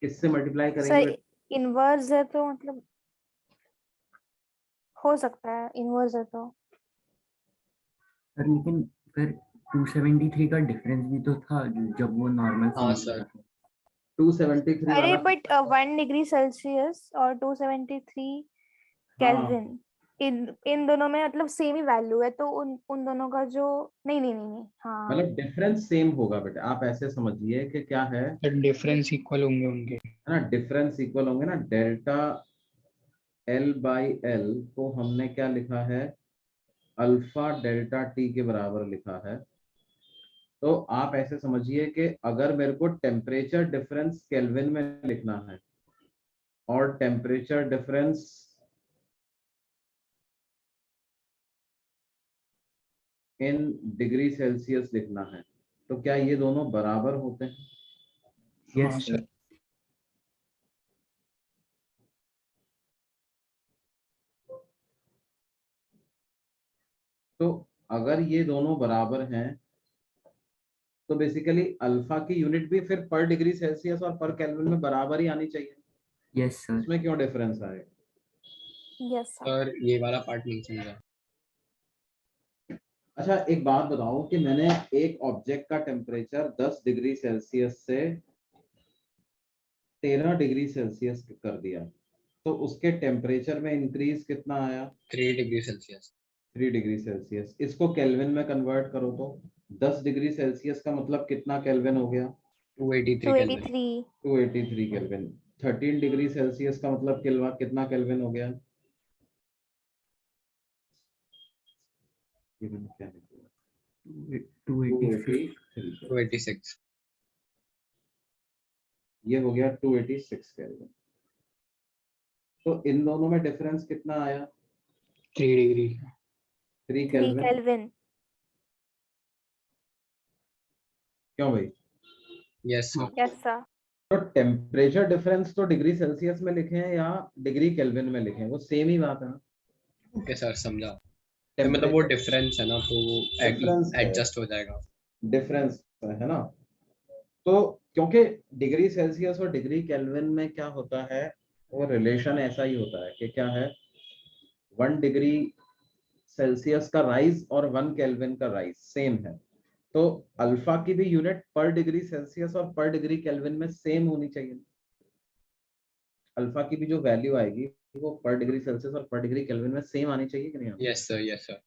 किससे मल्टीप्लाई सर करेंगे? इनवर्स है तो मतलब हो सकता है, इनवर्स है तो। सर लेकिन फिर 273 का डिफरेंस भी तो था जब वो नॉर्मल हाँ फॉर्म सर। था। 273 अरे वाला बट 1 डिग्री सेल्सियस और 273 हाँ, केल्विन, इन दोनों में मतलब सेम ही वैल्यू है, तो उन उन दोनों का जो नहीं, हाँ मतलब डिफरेंस सेम होगा बेटा, आप ऐसे समझिए कि क्या है सर डिफरेंस इक्वल होंगे उनके। ना, डिफरेंस इक्वल होंगे ना। डेल्टा L बाई एल को हमने क्या लिखा है, अल्फा डेल्टा टी के बराबर लिखा है। तो आप ऐसे समझिए कि अगर मेरे को टेम्परेचर डिफरेंस केल्विन में लिखना है और temperature difference in degree Celsius लिखना है, तो क्या ये दोनों बराबर होते हैं? यस हाँ सर। सर। तो अगर ये दोनों बराबर हैं तो बेसिकली अल्फा की यूनिट भी फिर पर डिग्री सेल्सियस और पर केल्विन में बराबर ही आनी चाहिए। Yes sir. इसमें क्यों डिफरेंस आएगा? Yes sir. सर ये वाला पार्ट नहीं समझा। अच्छा एक बात बताओ कि मैंने एक ऑब्जेक्ट का टेम्परेचर 10 डिग्री सेल्सियस से 13 डिग्री सेल्सियस कर दिया, तो उसके टेम्परेचर में इंक्रीज कितना आया? 3 डिग्री सेल्सियस। 3 degree Celsius. इसको केल्विन में कन्वर्ट करो तो 10 डिग्री सेल्सियस का मतलब कितना केल्विन हो गया? 283 केल्विन। 283। 283 केल्विन। 13 डिग्री सेल्सियस का मतलब कितना केल्विन हो गया? ये मैंने क्या लिख दिया? 286। 283। 286। ये हो गया 286 केल्विन। तो इन दोनों में डिफरेंस कितना आया? 3 डिग्री। 3 3 केल्विन। केल्विन। क्यों भाई? Yes sir. Yes sir. तो टेम्परेचर डिफरेंस तो डिग्री सेल्सियस में लिखे हैं या डिग्री केल्विन में लिखे हैं, वो सेम ही बात है ना। ओके सर समझा। तो मतलब वो टेम्परेचर डिफरेंस है ना, तो वो डिफरेंस है, एडजस्ट हो जाएगा। डिफरेंस है ना। तो क्योंकि डिग्री सेल्सियस और डिग्री केल्विन में क्या होता है, वो रिलेशन ऐसा ही होता है कि क्या है, 1 डिग्री सेल्सियस का राइज और 1 केल्विन का राइज सेम है। तो अल्फा की भी यूनिट पर डिग्री सेल्सियस और पर डिग्री केल्विन में सेम होनी चाहिए। अल्फा की भी जो वैल्यू आएगी वो पर डिग्री सेल्सियस और पर डिग्री केल्विन में सेम आनी चाहिए कि नहीं आनी? Yes sir, yes sir.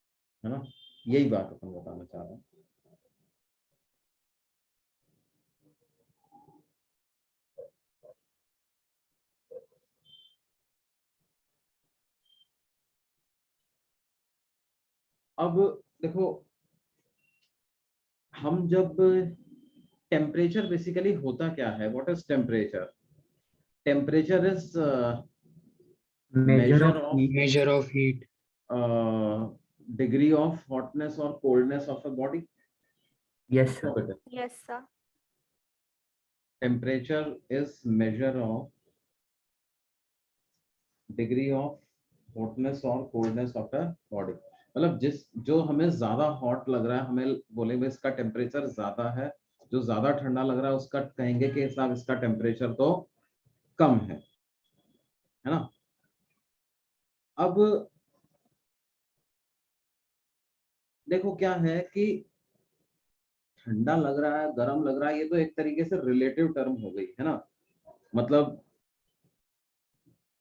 है ना, यही बात अपन बताना चाह रहे हैं। अब देखो, हम जब टेम्परेचर बेसिकली होता क्या है, what is temperature? Temperature is measure measure of of heat. Measure of heat. degree of hotness or coldness of a body. Yes So sir. better. Yes sir. Temperature is measure of degree of hotness or coldness of a body. मतलब जो हमें ज्यादा hot लग रहा है, हमें बोलेंगे इसका टेम्परेचर ज्यादा है, जो ज्यादा ठंडा लग रहा है उसका कहेंगे कि साहब इसका टेम्परेचर तो कम है ना। अब देखो क्या है कि ठंडा लग रहा है, गर्म लग रहा है, ये तो एक तरीके से रिलेटिव टर्म हो गई है ना। मतलब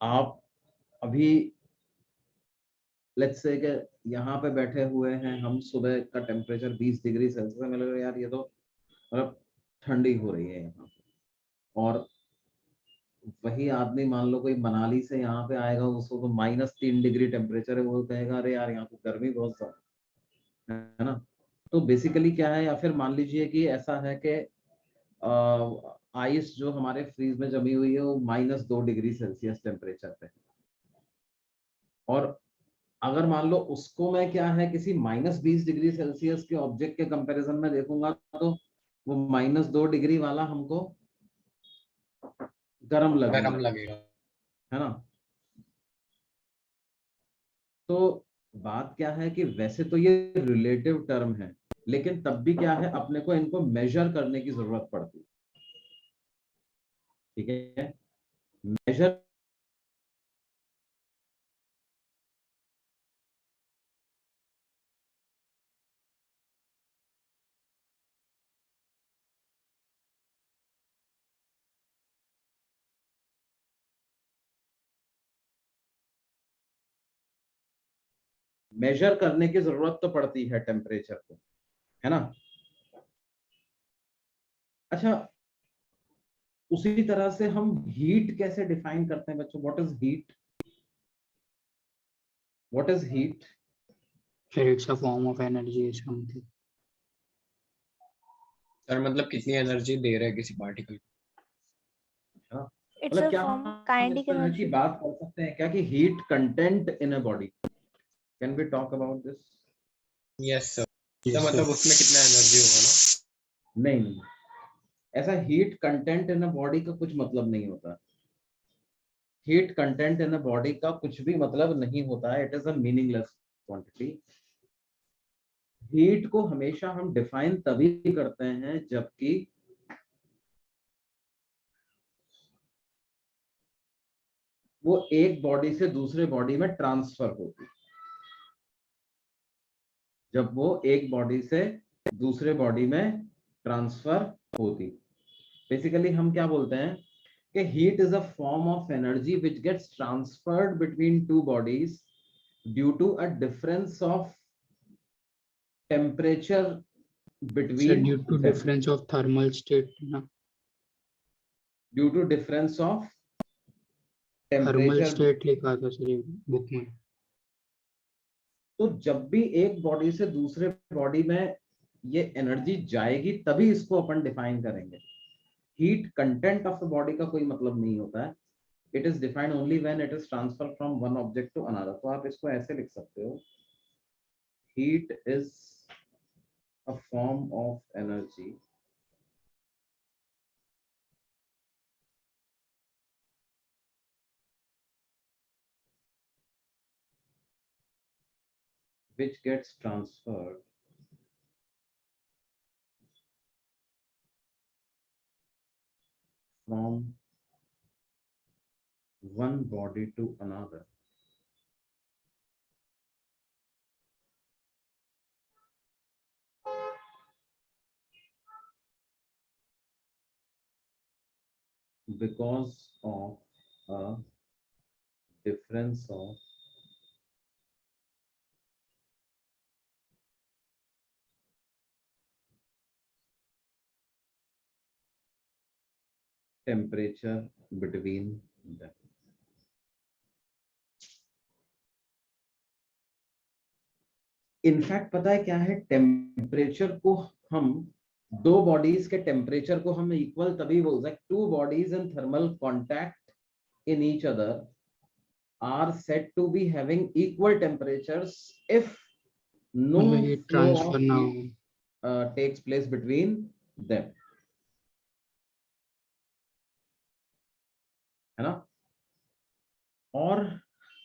आप अभी लेट्स से कि यहाँ पे बैठे हुए हैं हम, सुबह का टेम्परेचर 20 डिग्री सेल्सियस है, मिल रहा है यार ये तो मतलब ठंडी हो रही है यहाँ पे। और वही आदमी मान लो कोई मनाली से यहाँ पे आएगा, उसको तो -3 डिग्री टेम्परेचर है, वो कहेगा अरे यार यहाँ तो गर्मी बहुत ज्यादा है ना। तो बेसिकली क्या है, या फिर मान लीजिए कि ऐसा है कि आइस जो हमारे फ्रीज में जमी हुई है वो -2 डिग्री सेल्सियस टेम्परेचर पे है, और अगर मान लो उसको मैं क्या है किसी -20 डिग्री सेल्सियस के ऑब्जेक्ट के कंपैरिजन में देखूंगा तो वो -2 डिग्री वाला हमको गर्म लगेगा, गरम लगेगा। है ना। तो बात क्या है कि वैसे तो ये रिलेटिव टर्म है, लेकिन तब भी क्या है अपने को इनको मेजर करने की जरूरत पड़ती है, ठीक है। मेजर मेजर करने की जरूरत तो पड़ती है टेम्परेचर को, है ना। अच्छा, उसी तरह से हम हीट कैसे डिफाइन करते हैं बच्चों? What is heat? What is heat? फिर it's a form of energy ऐसा मतलब। सर मतलब कितनी एनर्जी दे रहा है किसी पार्टिकल को। इट्स मतलब अ क्या फॉर्म हम इस काइनेटिक तरह की एनर्जी। बात कर सकते हैं क्या कि heat content in a body? Can we talk about this? Yes sir. तो यस मतलब उसमें कितना एनर्जी होगा ना। नहीं नहीं, ऐसा heat content in a body का कुछ मतलब नहीं होता। Heat content in a body का कुछ भी मतलब नहीं होता है। It is a meaningless quantity. Heat को हमेशा हम डिफाइन तभी करते हैं जबकि वो एक बॉडी से दूसरे बॉडी में ट्रांसफर होती। जब वो एक बॉडी से दूसरे बॉडी में ट्रांसफर होती, बेसिकली हम क्या बोलते हैं कि heat is a form of energy which gets transferred between two bodies due to a difference of temperature sir between due to them, difference of thermal state ना। due to difference of thermal temperature। State लिखा था sir book में। तो जब भी एक body से दूसरे बॉडी में ये एनर्जी जाएगी तभी इसको अपन डिफाइन करेंगे। Heat content of the body का कोई मतलब नहीं होता है। It is defined only when it is transfer from one object to another. तो आप इसको ऐसे लिख सकते हो, heat is a form of energy which gets transferred from one body to another because of a difference of temperature between them। In fact पता है क्या है, टेम्परेचर को हम दो बॉडीज के टेम्परेचर को हम इक्वल तभी बोल सकते, two bodies in thermal contact in each other are said to be having equal temperatures if no मतलब हीट flow ट्रांसफर of ना heat हो। takes place between them, है ना। और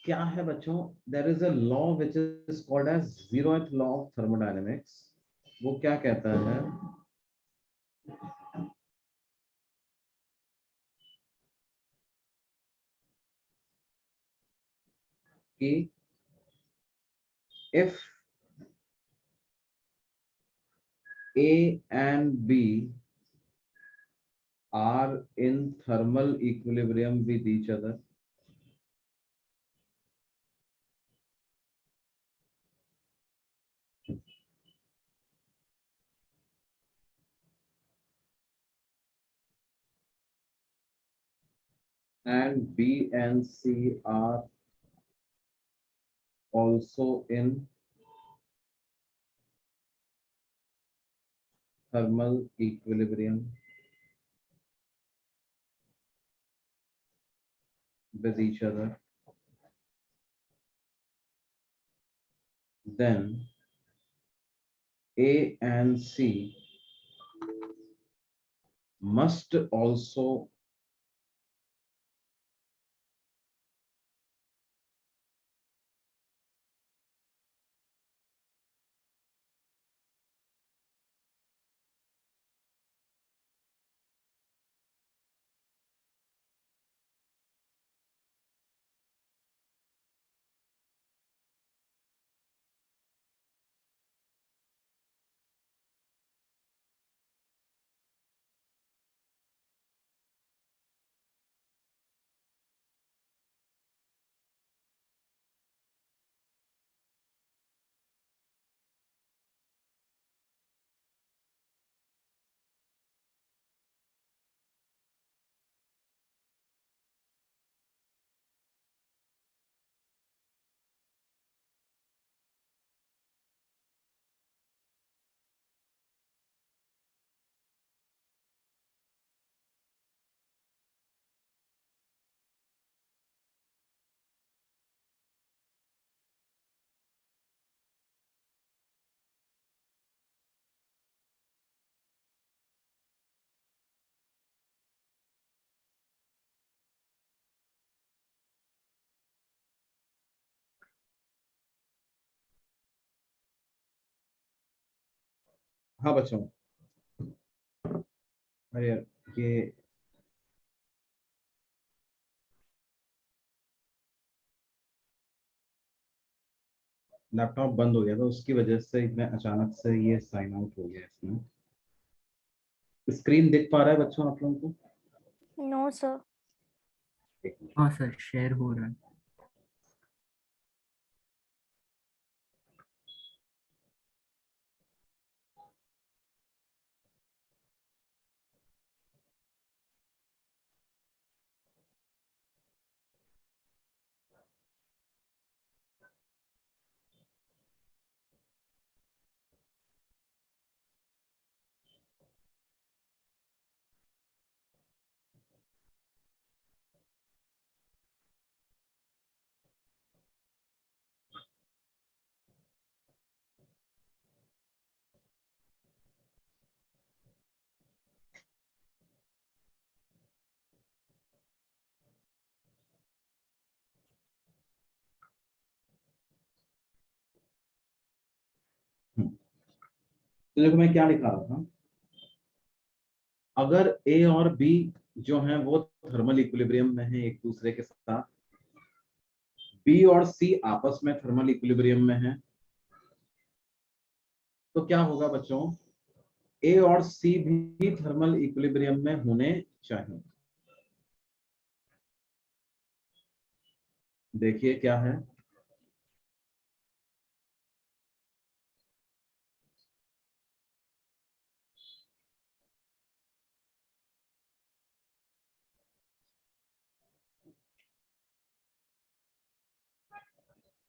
क्या है बच्चों, there is a law which is called as zeroth law of thermodynamics. वो क्या कहता है कि if A and B are in thermal equilibrium with each other, and B and C are also in thermal equilibrium with each other, then A and C must also हाँ बच्चों, अरे यार, ये लैपटॉप बंद हो गया था, उसकी वजह से मैं अचानक से ये साइन आउट हो गया। इसमें स्क्रीन दिख पा रहा है बच्चों आप लोगों को? No sir. एक मिनट। हाँ सर, शेयर हो रहा है। तो देखो मैं क्या लिखा रहा था। अगर ए और बी जो हैं वो थर्मल इक्विलिब्रियम में है एक दूसरे के साथ, बी और सी आपस में थर्मल इक्विलिब्रियम में है, तो क्या होगा बच्चों? ए और सी भी थर्मल इक्विलिब्रियम में होने चाहिए। देखिए क्या है,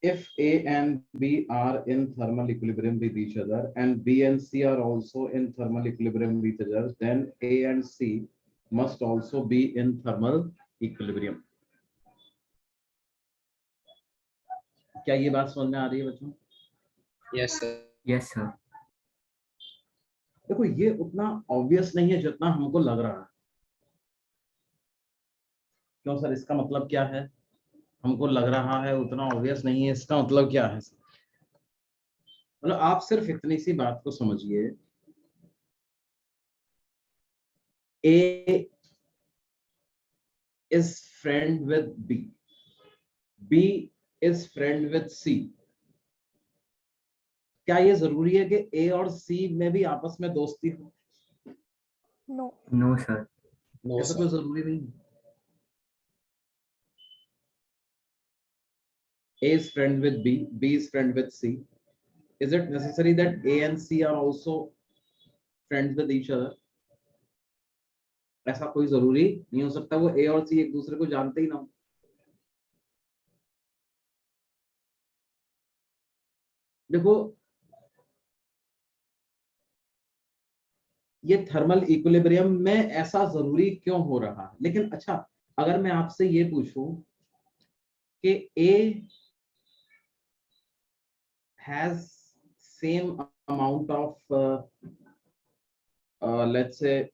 if A and B are in thermal equilibrium with each other and B and C are also in thermal equilibrium with each other, then A and C must also be in thermal equilibrium. क्या ये बात समझ में आ रही है बच्चों? Yes sir. Yes sir. देखो ये उतना ऑब्वियस नहीं है जितना हमको लग रहा है। क्यों सर, इसका मतलब क्या है? हमको लग रहा है उतना ऑब्वियस नहीं है, इसका मतलब क्या है? मतलब आप सिर्फ इतनी सी बात को समझिए, A is friend with B, B is friend with C. क्या ये जरूरी है कि ए और सी में भी आपस में दोस्ती हो? नो। No sir. नो ऐसा कोई सर। जरूरी नहीं है। A is friend with B, B is friend with C. Is it necessary that A and C are also friends with each other? ऐसा कोई जरूरी नहीं हो सकता, वो ए और सी एक दूसरे को जानते ही ना हो। देखो ये थर्मल इक्विलिब्रियम में ऐसा जरूरी क्यों हो रहा है? लेकिन अच्छा, अगर मैं आपसे ये पूछूं कि ए has same amount of let's say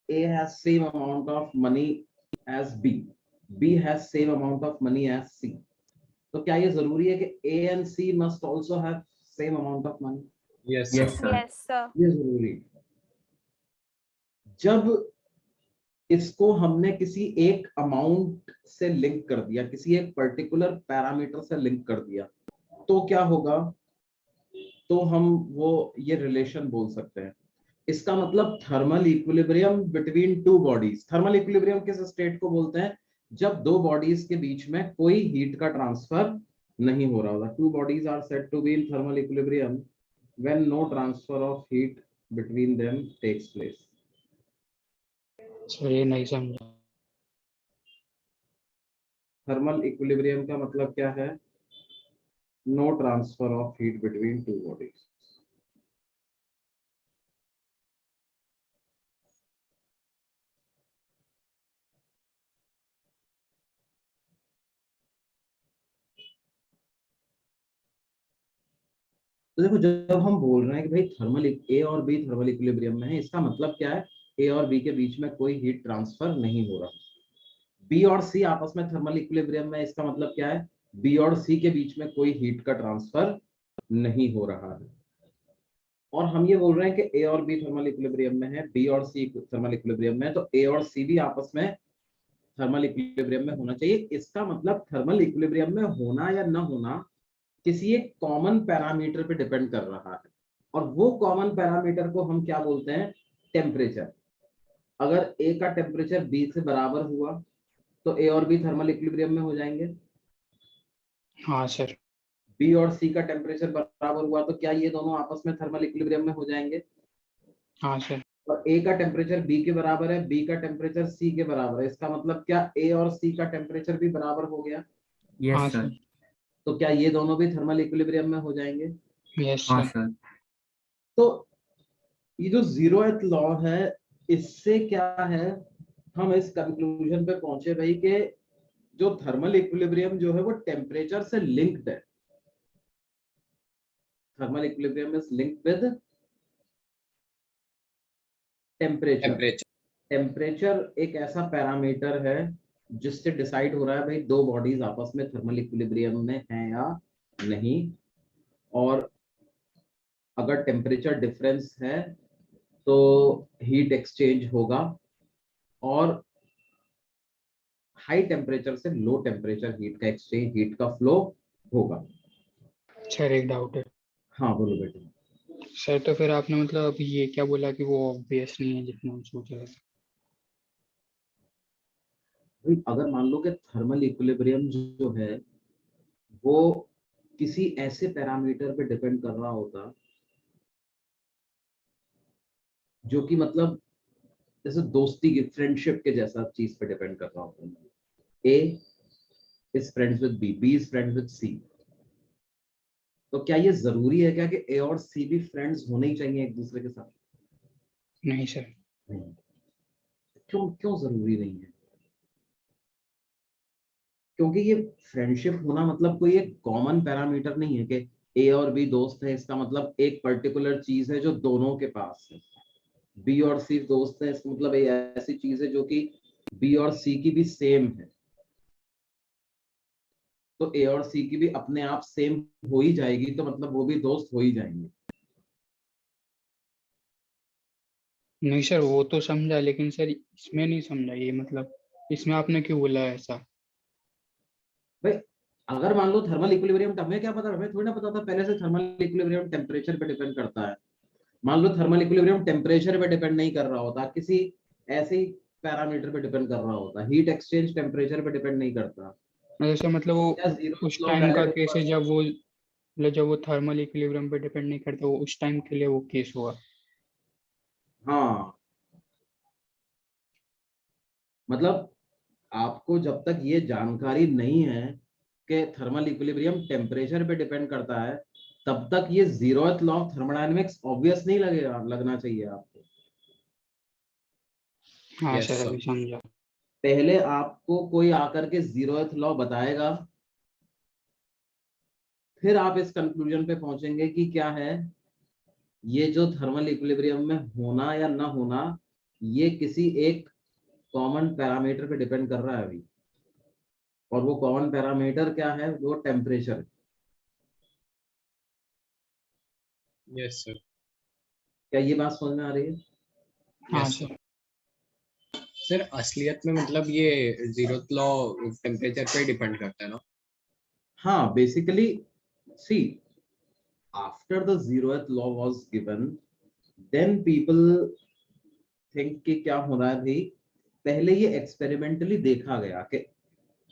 A has same amount of money as B has same amount of money as C. तो क्या ये जरूरी है कि A and C must also have same amount of money? Yes, Yes, sir. sir. Yes, sir. ये जरूरी है। जब इसको हमने किसी एक अमाउंट से लिंक कर दिया, किसी एक पर्टिकुलर पैरामीटर से लिंक कर दिया, तो क्या होगा? तो हम वो ये रिलेशन बोल सकते हैं। इसका मतलब thermal equilibrium between two bodies. Thermal equilibrium किस स्टेट को बोलते हैं? जब दो बॉडीज के बीच में कोई हीट का ट्रांसफर नहीं हो रहा होता। Two bodies are said to be in thermal equilibrium when no transfer of heat between them takes place. Sir ये नहीं समझा। थर्मल इक्विलिब्रियम का मतलब क्या है? No transfer of heat between two bodies. तो देखो, जब हम बोल रहे हैं कि भाई थर्मल ए और बी थर्मल इक्विलिब्रियम में है, इसका मतलब क्या है? ए और बी के बीच में कोई हीट ट्रांसफर नहीं हो रहा। बी और सी आपस में थर्मल इक्विलिब्रियम में, इसका मतलब क्या है? बी और सी के बीच में कोई हीट का ट्रांसफर नहीं हो रहा है। और हम ये बोल रहे हैं कि ए और बी थर्मल इक्विलिब्रियम में है, बी और सी थर्मल इक्विलिब्रियम में है, तो ए और सी भी आपस में थर्मल इक्विलिब्रियम में होना चाहिए। इसका मतलब थर्मल इक्विलिब्रियम में होना या न होना किसी एक कॉमन पैरामीटर पे डिपेंड कर रहा है। और वो कॉमन पैरामीटर को हम क्या बोलते हैं? टेम्परेचर। अगर ए का टेम्परेचर बी से बराबर हुआ तो ए और बी थर्मल इक्विलिब्रियम में हो जाएंगे। हाँ सर। बी और सी का टेम्परेचर बराबर हुआ तो क्या ये दोनों आपस में थर्मल इक्विलिब्रियम में हो जाएंगे? हाँ सर। और ए का टेम्परेचर बी के बराबर है, बी का टेम्परेचर सी के बराबर है, इसका मतलब क्या ए और सी का टेम्परेचर भी बराबर हो गया? हाँ Yes, sir. सर। तो क्या ये दोनों भी थर्मल इक्विलिब्रियम में हो जाएंगे? यस हाँ सर। सर। तो ये जो जीरोथ लॉ है, इससे क्या है, हम इस कंक्लूजन पे पहुंचे भाई कि जो थर्मल इक्विलिब्रियम जो है वो टेम्परेचर से लिंक्ड है। Thermal equilibrium is linked with temperature. Temperature. Temperature एक ऐसा पैरामीटर है जिससे डिसाइड हो रहा है भाई दो बॉडीज आपस में थर्मल इक्विलिब्रियम में है या नहीं। और अगर टेम्परेचर डिफरेंस है तो हीट एक्सचेंज होगा, और हाई टेम्परेचर से लो टेम्परेचर हीट का एक्सचेंज, हीट का फ्लो होगा। सर एक डाउट है। हाँ बोलो बेटा। सर तो फिर आपने मतलब अभी ये क्या बोला कि वो ऑब्वियस नहीं है जितना हम सोच रहे थे। भाई अगर मान लो कि थर्मल इक्विलिब्रियम जो है वो किसी ऐसे पैरामीटर पे डिपेंड कर रहा होता जो कि मतलब जैसे दोस्ती की, फ्रेंडशिप के जैसा चीज पे डिपेंड कर रहा होता है। A is friends with B, B is friends with C. तो क्या ये जरूरी है क्या कि ए और सी भी फ्रेंड्स होने ही चाहिए एक दूसरे के साथ? नहीं सर। नहीं। क्यों क्यों जरूरी नहीं है? क्योंकि ये फ्रेंडशिप होना मतलब कोई एक कॉमन पैरामीटर नहीं है कि ए और बी दोस्त है, इसका मतलब एक पर्टिकुलर चीज है जो दोनों के पास है। बी और सी दोस्त है, इसका मतलब एक ऐसी चीज है जो कि बी और सी की भी सेम है। तो ए और सी की भी अपने आप सेम हो ही जाएगी, तो मतलब वो भी दोस्त हो ही जाएंगे। नहीं सर वो तो समझा, लेकिन सर इसमें नहीं समझा ये, मतलब इसमें आपने क्यों बोला ऐसा? भाई अगर मान लो थर्मल इक्विलिब्रियम, हमें क्या पता, हमें थोड़ी ना पता था पहले से थर्मल इक्विलिब्रियम टेम्परेचर पे डिपेंड करता है। मान लो थर्मल इक्विलिब्रियम टेम्परेचर पे डिपेंड नहीं कर रहा होता, किसी ऐसे ही पैरामीटर पे डिपेंड कर रहा होता, हीट एक्सचेंज टेम्परेचर पे डिपेंड नहीं करता। जैसे मतलब क्या वो जीरो उस लॉ टाइम का वैलिड केस है होगा? जब वो, मतलब जब वो थर्मल इक्विलिब्रियम पे डिपेंड नहीं करता, वो उस टाइम के लिए वो केस हुआ। हाँ, मतलब आपको जब तक ये जानकारी नहीं है कि थर्मल इक्विलिब्रियम टेम्परेचर पे डिपेंड करता है, तब तक ये zeroth law of thermodynamics obvious नहीं लगेगा, लगना चाहिए आपको। हाँ Yes, सर sir. अभी समझा। पहले आपको कोई आकर के जीरोथ लॉ बताएगा, फिर आप इस कंक्लूजन पे पहुंचेंगे कि क्या है, ये जो थर्मल इक्विलिब्रियम में होना या ना होना, ये किसी एक कॉमन पैरामीटर पे डिपेंड कर रहा है अभी, और वो कॉमन पैरामीटर क्या है, वो टेम्परेचर है। Yes sir. क्या ये बात समझ में आ रही है? हाँ यस सर। सर असलियत में मतलब ये जीरोथ लॉ टेम्परेचर पे डिपेंड करता है ना? हाँ, basically see, after the zeroth law was given, then people think कि क्या हो रहा है भाई, पहले ये एक्सपेरिमेंटली देखा गया कि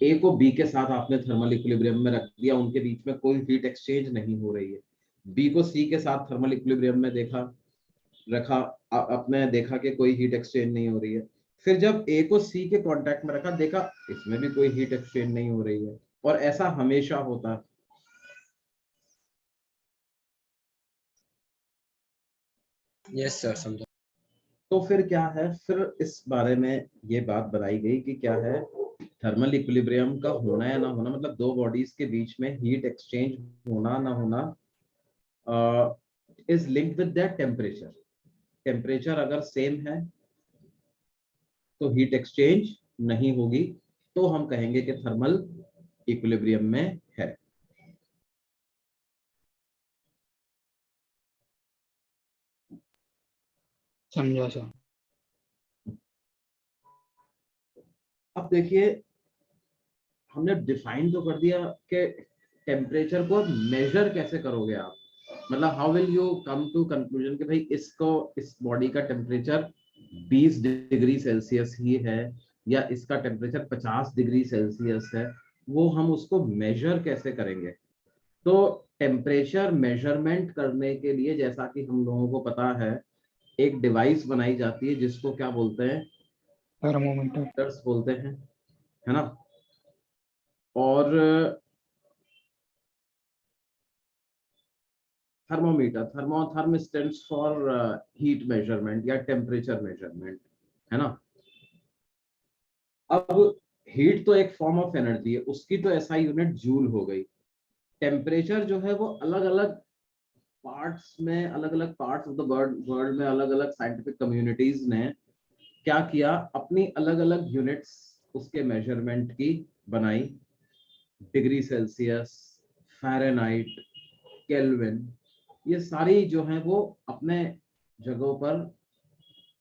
ए को बी के साथ आपने थर्मल इक्विलिब्रियम में रख दिया, उनके बीच में कोई हीट एक्सचेंज नहीं हो रही है। बी को सी के साथ थर्मल इक्विलिब्रियम में रखा, आपने देखा कि कोई हीट एक्सचेंज नहीं हो रही है। फिर जब ए को सी के कांटेक्ट में रखा, देखा इसमें भी कोई हीट एक्सचेंज नहीं हो रही है, और ऐसा हमेशा होता है। यस सर, समझा। तो फिर क्या है, फिर इस बारे में ये बात बनाई गई कि क्या है, थर्मल इक्विलिब्रियम का होना या ना होना, मतलब दो बॉडीज के बीच में हीट एक्सचेंज होना ना होना is linked with that temperature. Temperature अगर सेम है तो हीट एक्सचेंज नहीं होगी, तो हम कहेंगे कि थर्मल इक्विलिब्रियम में है। समझा सर। अब देखिए, हमने डिफाइन तो कर दिया कि टेम्परेचर को मेजर कैसे करोगे आप, मतलब how will you come to conclusion कि भाई इस बॉडी का टेम्परेचर 20 डिग्री सेल्सियस ही है, या इसका टेम्परेचर 50 डिग्री सेल्सियस है, वो हम उसको मेजर कैसे करेंगे? तो टेम्परेचर मेजरमेंट करने के लिए, जैसा कि हम लोगों को पता है, एक डिवाइस बनाई जाती है जिसको क्या बोलते हैं, थर्मोमीटर। मीटर्स बोलते हैं, है ना। और thermometer, therm stands for heat measurement या टेम्परेचर मेजरमेंट, है ना। अब हीट तो एक फॉर्म ऑफ एनर्जी है, उसकी तो एसआई यूनिट जूल हो गई। टेम्परेचर जो है वो अलग अलग पार्ट्स में, अलग अलग पार्ट्स ऑफ द वर्ल्ड में अलग अलग साइंटिफिक कम्युनिटीज ने क्या किया, अपनी अलग अलग यूनिट्स उसके मेजरमेंट की बनाई। डिग्री सेल्सियस, फ़ारेनहाइट, केल्विन, ये सारी जो है वो अपने जगहों पर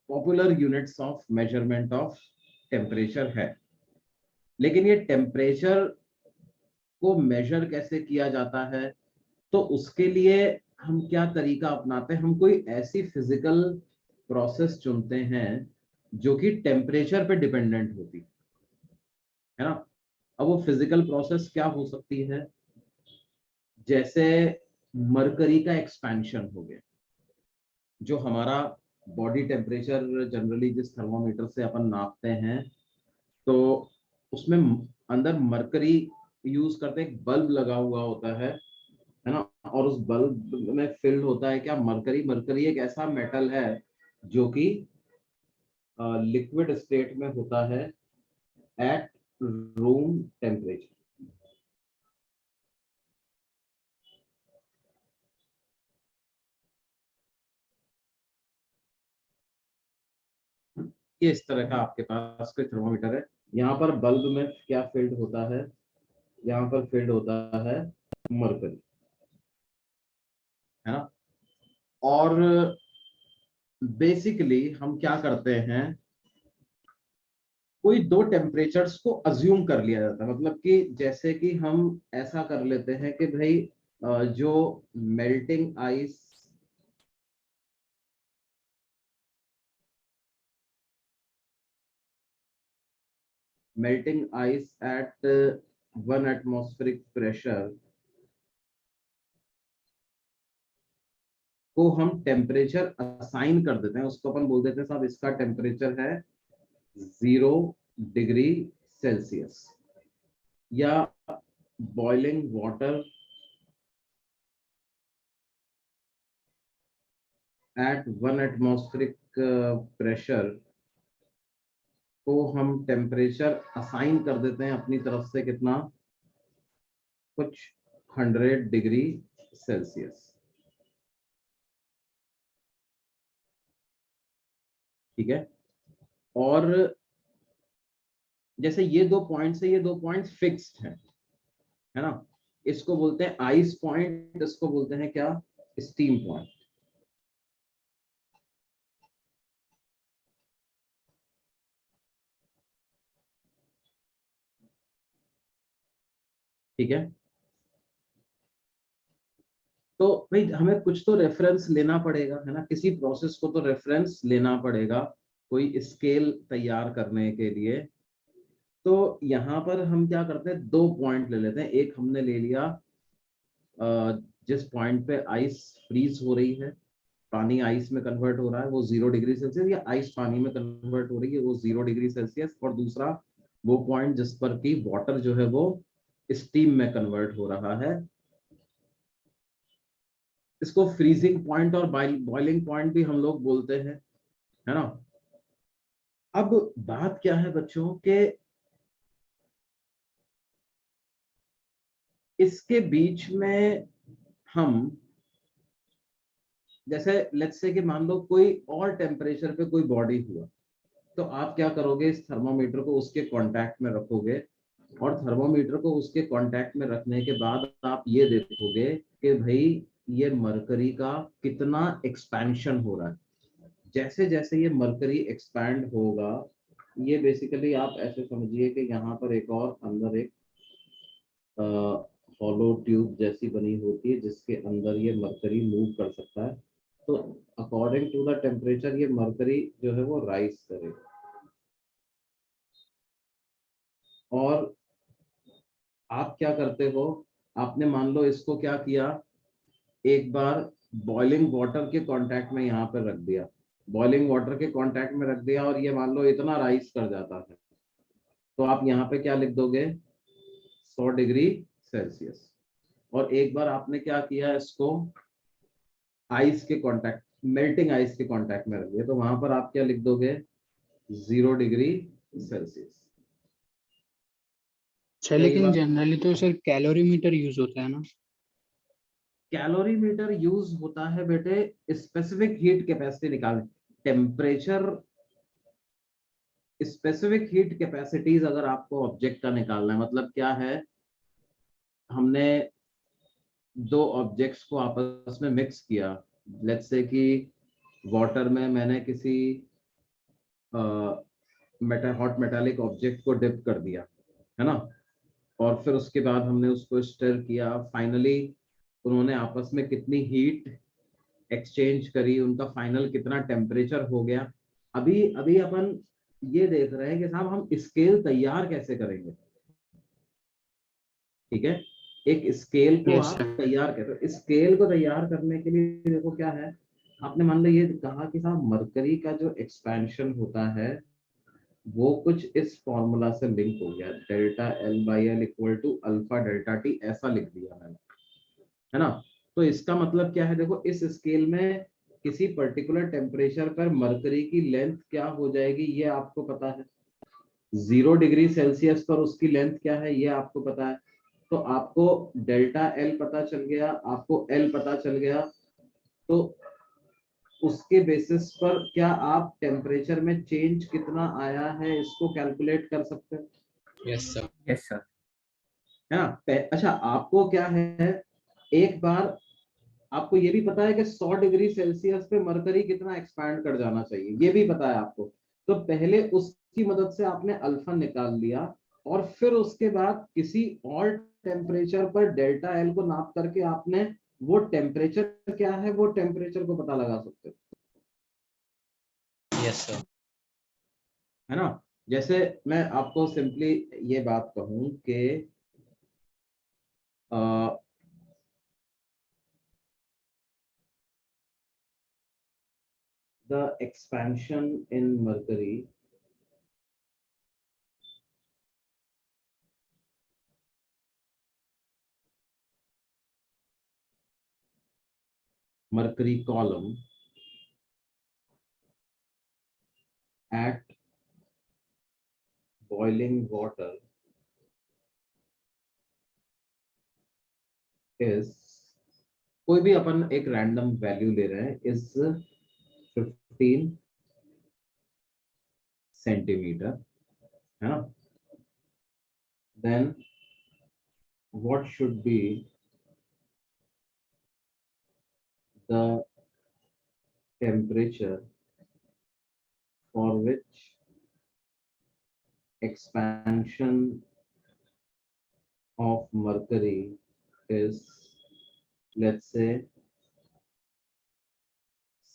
popular units of measurement of temperature है। लेकिन ये टेम्परेचर को मेजर कैसे किया जाता है, तो उसके लिए हम क्या तरीका अपनाते हैं, हम कोई ऐसी फिजिकल प्रोसेस चुनते हैं जो कि टेम्परेचर पे डिपेंडेंट होती है ना। अब वो फिजिकल प्रोसेस क्या हो सकती है, जैसे मरकरी का एक्सपेंशन हो गया। जो हमारा बॉडी टेम्परेचर जनरली जिस थर्मोमीटर से अपन नापते हैं, तो उसमें अंदर मरकरी यूज करते, एक बल्ब लगा हुआ होता है ना, और उस बल्ब में फिल्ड होता है क्या, मरकरी। मरकरी एक ऐसा मेटल है जो कि लिक्विड स्टेट में होता है एट रूम टेम्परेचर। ये इस तरह का आपके पास कोई थर्मोमीटर है, यहाँ पर बल्ब में क्या फील्ड होता है, यहाँ पर फील्ड होता है मरकरी, है ना। और बेसिकली हम क्या करते हैं, कोई दो टेम्परेचर्स को अज्यूम कर लिया जाता है, मतलब कि जैसे कि हम ऐसा कर लेते हैं कि भाई जो melting ice eight 1 atmospheric pressure को हम टेम्परेचर असाइन कर देते हैं, उसको अपन बोल देते हैं साहब इसका टेम्परेचर है 0 डिग्री सेल्सियस, या boiling water at 1 atmospheric pressure को हम टेम्परेचर असाइन कर देते हैं अपनी तरफ से, कितना, कुछ 100 डिग्री सेल्सियस। ठीक है, और जैसे ये 2 पॉइंट्स है, ये 2 पॉइंट्स फिक्स्ड है ना, इसको बोलते हैं आइस पॉइंट, इसको बोलते हैं क्या, स्टीम पॉइंट। ठीक है, तो भाई हमें कुछ तो रेफरेंस लेना पड़ेगा, है ना, किसी प्रोसेस को तो रेफरेंस लेना पड़ेगा कोई स्केल तैयार करने के लिए। तो यहाँ पर हम क्या करते हैं, 2 पॉइंट ले लेते हैं। एक हमने ले लिया जिस पॉइंट पे आइस फ्रीज हो रही है, पानी आइस में कन्वर्ट हो रहा है वो 0 डिग्री सेल्सियस, या आइस पानी में कन्वर्ट हो रही है वो 0 डिग्री सेल्सियस। और दूसरा वो पॉइंट जिस पर की वाटर जो है वो स्टीम में कन्वर्ट हो रहा है, इसको फ्रीजिंग पॉइंट और बॉइलिंग पॉइंट भी हम लोग बोलते हैं, है ना। अब बात क्या है बच्चों के, इसके बीच में हम जैसे लेट्स से कि मान लो कोई और टेम्परेचर पे कोई बॉडी हुआ, तो आप क्या करोगे, इस थर्मोमीटर को उसके कांटेक्ट में रखोगे, और थर्मोमीटर को उसके कांटेक्ट में रखने के बाद आप ये देखोगे कि भाई ये मरकरी का कितना एक्सपेंशन हो रहा है। जैसे जैसे ये मरकरी एक्सपैंड होगा, ये बेसिकली आप ऐसे समझिए कि यहाँ पर एक और अंदर एक हॉलो ट्यूब जैसी बनी होती है जिसके अंदर ये मरकरी मूव कर सकता है। तो अकॉर्डिंग टू द टेम्परेचर ये मरकरी जो है वो राइज करेगा। और आप क्या करते हो, आपने मान लो इसको क्या किया, एक बार बॉइलिंग वाटर के कांटेक्ट में यहाँ पर रख दिया, बॉइलिंग वाटर के कांटेक्ट में रख दिया, और ये मान लो इतना राइज कर जाता है, तो आप यहाँ पे क्या लिख दोगे, 100 डिग्री सेल्सियस। और एक बार आपने क्या किया, इसको आइस के कांटेक्ट, मेल्टिंग आइस के कांटेक्ट में रख दिया, तो वहां पर आप क्या लिख दोगे, 0 डिग्री सेल्सियस। अच्छा, क्या ये लेकिन बात, जनरली तो सर कैलोरीमीटर यूज होता है ना। कैलोरीमीटर यूज होता है बेटे स्पेसिफिक हीट कैपेसिटी निकालने, टेम्परेचर, स्पेसिफिक हीट कैपेसिटीज अगर आपको ऑब्जेक्ट का निकालना है, मतलब क्या है, हमने 2 ऑब्जेक्ट्स को आपस में मिक्स किया, लेट्स से कि वाटर में मैंने किसी हॉट मेटालिक ऑब्जेक्ट को डिप कर दिया, है ना, और फिर उसके बाद हमने उसको स्टर किया, फाइनली उन्होंने आपस में कितनी हीट एक्सचेंज करी, उनका फाइनल कितना टेम्परेचर हो गया। अभी अभी अपन ये देख रहे हैं कि साहब हम स्केल तैयार कैसे करेंगे। ठीक है, एक स्केल को यस आप सर। तैयार करो, स्केल को तैयार करने के लिए देखो क्या है, आपने मान लो ये कहा कि साहब मरकरी का जो एक्सपेंशन होता है वो कुछ इस फॉर्मूला से लिंक हो गया, delta L by L equal to alpha delta T, ऐसा लिख दिया मैंने, है ना। तो इसका मतलब क्या है, देखो इस स्केल में किसी पर्टिकुलर टेम्परेचर पर मरकरी की लेंथ क्या हो जाएगी ये आपको पता है, 0 डिग्री सेल्सियस पर उसकी लेंथ क्या है ये आपको पता है। तो आपको डेल्टा एल पता चल गया, आपको एल पता चल गया, तो उसके बेसिस पर क्या आप टेम्परेचर में चेंज कितना आया है इसको कैलकुलेट कर सकते हैं, यस सर। Yes sir. है ना। अच्छा आपको क्या है, एक बार आपको ये भी पता है कि 100 डिग्री सेल्सियस पे मरकरी कितना एक्सपैंड कर जाना चाहिए, ये भी पता है आपको। तो पहले उसकी मदद से आपने अल्फा निकाल लिया, और फिर उसके बाद किसी और टेम्परेचर पर डेल्टा एल को नाप करके आपने वो टेम्परेचर क्या है वो टेम्परेचर को पता लगा सकते हो, यस सर। है ना। जैसे मैं आपको सिंपली ये बात कहूं कि the expansion in mercury column at boiling water is, कोई भी अपन एक रैंडम वैल्यू ले रहे हैं, इज 15 सेंटीमीटर, है ना, then what should be the temperature for which expansion of mercury is, let's say,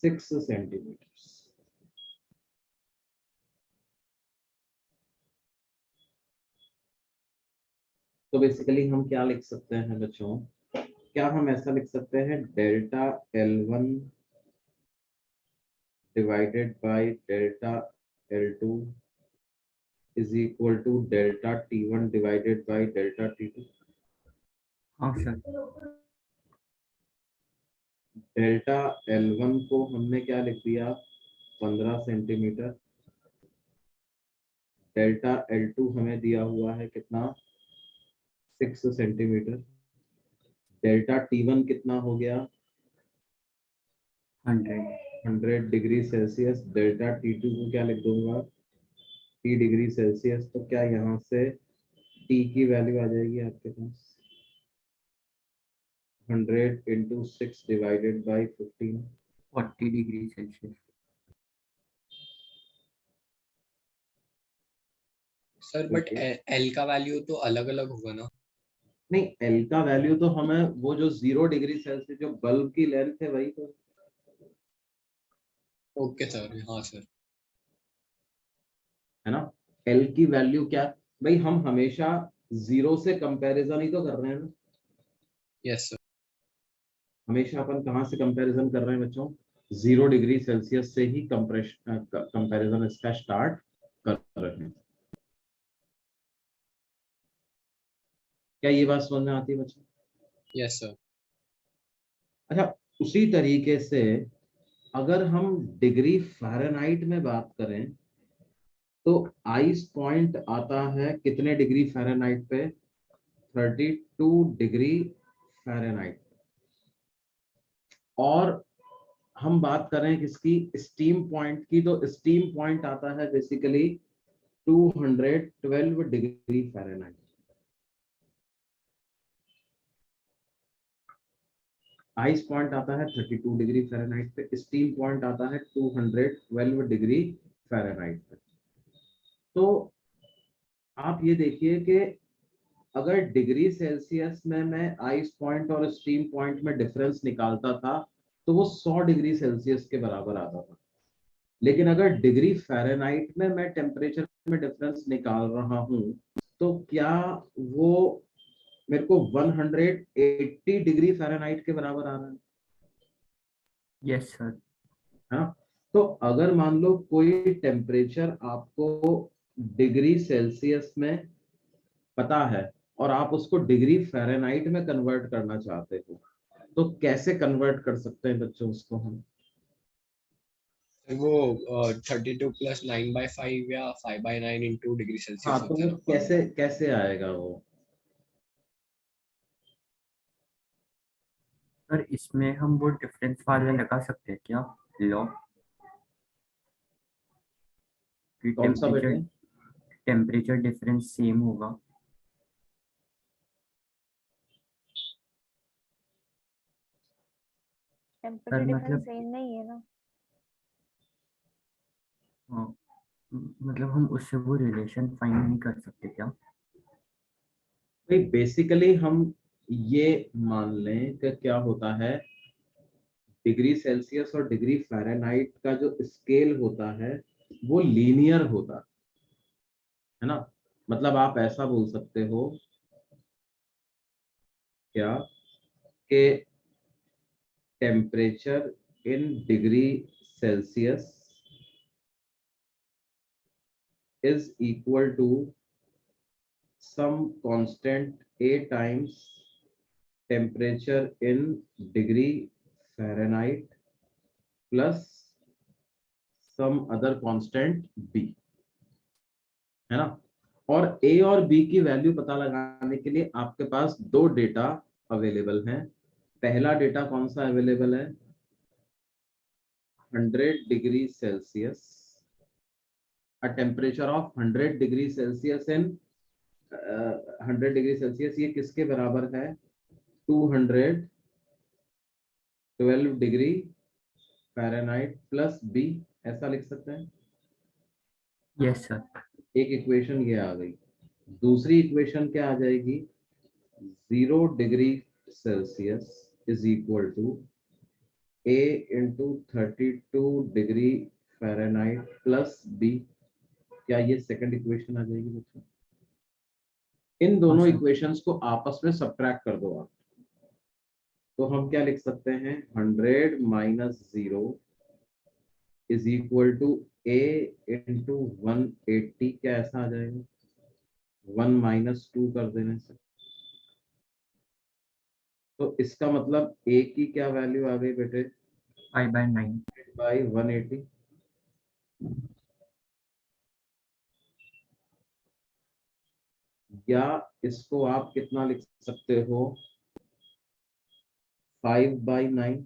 6 centimeters. तो बेसिकली हम क्या लिख सकते हैं बच्चों, क्या हम ऐसा लिख सकते हैं, delta L1 divided by delta L2 is equal to delta T1 divided by delta T2। हाँ सर। डेल्टा L1 को हमने क्या लिख दिया, 15 सेंटीमीटर, डेल्टा L2 हमें दिया हुआ है कितना, 6 सेंटीमीटर, डेल्टा T1 कितना हो गया, 100 डिग्री सेल्सियस, डेल्टा T2 को क्या लिख दूंगा, T डिग्री सेल्सियस। तो क्या यहाँ से T की वैल्यू आ जाएगी आपके पास, 100 into 6 divided by 15, 40 degree Celsius. Sir but L का वैल्यू तो अलग अलग होगा ना? नहीं, L का वैल्यू तो हमें वो जो 0 डिग्री सेल्सियस जो बल्ब की लेंथ है वही तो। ओके सर, हाँ सर। है ना, L की वैल्यू क्या, भाई हम हमेशा 0 से कंपैरिजन ही तो कर रहे हैं ना, यस सर। हमेशा अपन कहाँ से कंपैरिजन कर रहे हैं बच्चों, 0 डिग्री सेल्सियस से ही कंपैरिजन इसका स्टार्ट कर रहे हैं। क्या ये बात समझ में आती है बच्चों? Yes sir. अच्छा, उसी तरीके से अगर हम डिग्री फ़ारेनहाइट में बात करें तो आइस पॉइंट आता है कितने डिग्री फ़ारेनहाइट पे, 32 डिग्री फ़ारेनहाइट। और हम बात करें किसकी, स्टीम पॉइंट की, तो स्टीम पॉइंट आता है basically 212 degree Fahrenheit. Ice point आता है 32 डिग्री फ़ारेनहाइट पे, स्टीम पॉइंट आता है 212 डिग्री फ़ारेनहाइट पे। तो आप ये देखिए कि अगर डिग्री सेल्सियस में मैं आइस पॉइंट और स्टीम पॉइंट में डिफरेंस निकालता था तो वो 100 डिग्री सेल्सियस के बराबर आता था, लेकिन अगर डिग्री फ़ारेनहाइट में मैं टेम्परेचर में डिफरेंस निकाल रहा हूं तो क्या वो मेरे को 180 डिग्री फ़ारेनहाइट के बराबर आ रहा है। Yes sir. हाँ, तो अगर मान लो कोई टेम्परेचर आपको डिग्री सेल्सियस में पता है और आप उसको डिग्री फ़ारेनहाइट में कन्वर्ट करना चाहते हो, तो कैसे कन्वर्ट कर सकते हैं बच्चों उसको हम, वो 32 प्लस 9/5 या 5/9 इंटू डिग्री सेल्सियस हाँ, तो होता है वो ना। कैसे कैसे आएगा वो, सर इसमें हम वो डिफरेंस वाला लगा सकते हैं क्या लॉ, कि कौन सा बेटे, टेम्परेचर डिफरेंस सेम होगा। टेम्परेचर डिफरेंस मतलब सेम नहीं है ना। हाँ, मतलब हम उससे वो रिलेशन फाइंड नहीं कर सकते क्या? भाई बेसिकली हम ये मान लें कि क्या होता है, डिग्री सेल्सियस और डिग्री फ़ारेनहाइट का जो स्केल होता है वो लीनियर होता है ना, मतलब आप ऐसा बोल सकते हो क्या कि temperature in degree Celsius is equal to some constant A times temperature in degree Fahrenheit plus some other constant B, है ना। और A और B की वैल्यू पता लगाने के लिए आपके पास दो डेटा अवेलेबल हैं। पहला डेटा कौन सा अवेलेबल है? 100 degree Celsius, a temperature of 100 degree Celsius in 100 degree Celsius, ये किसके बराबर है? 212 डिग्री फ़ारेनहाइट प्लस बी, ऐसा लिख सकते हैं। Yes sir. एक इक्वेशन ये आ गई। दूसरी इक्वेशन क्या आ जाएगी? 0 degree Celsius is equal to A into 32 degree Fahrenheit plus B. क्या ये सेकंड इक्वेशन आ जाएगी बच्चों? इन दोनों sir. इक्वेशंस को आपस में सब्ट्रैक्ट कर दो आप, तो हम क्या लिख सकते हैं? 100 minus 0 is equal to A into 180। क्या ऐसा आ जाएगा? 1 माइनस 2 कर देने से, तो इसका मतलब ए की क्या वैल्यू आ गई बेटे? 5/9। बाई 180। या इसको आप कितना लिख सकते हो? 5/9।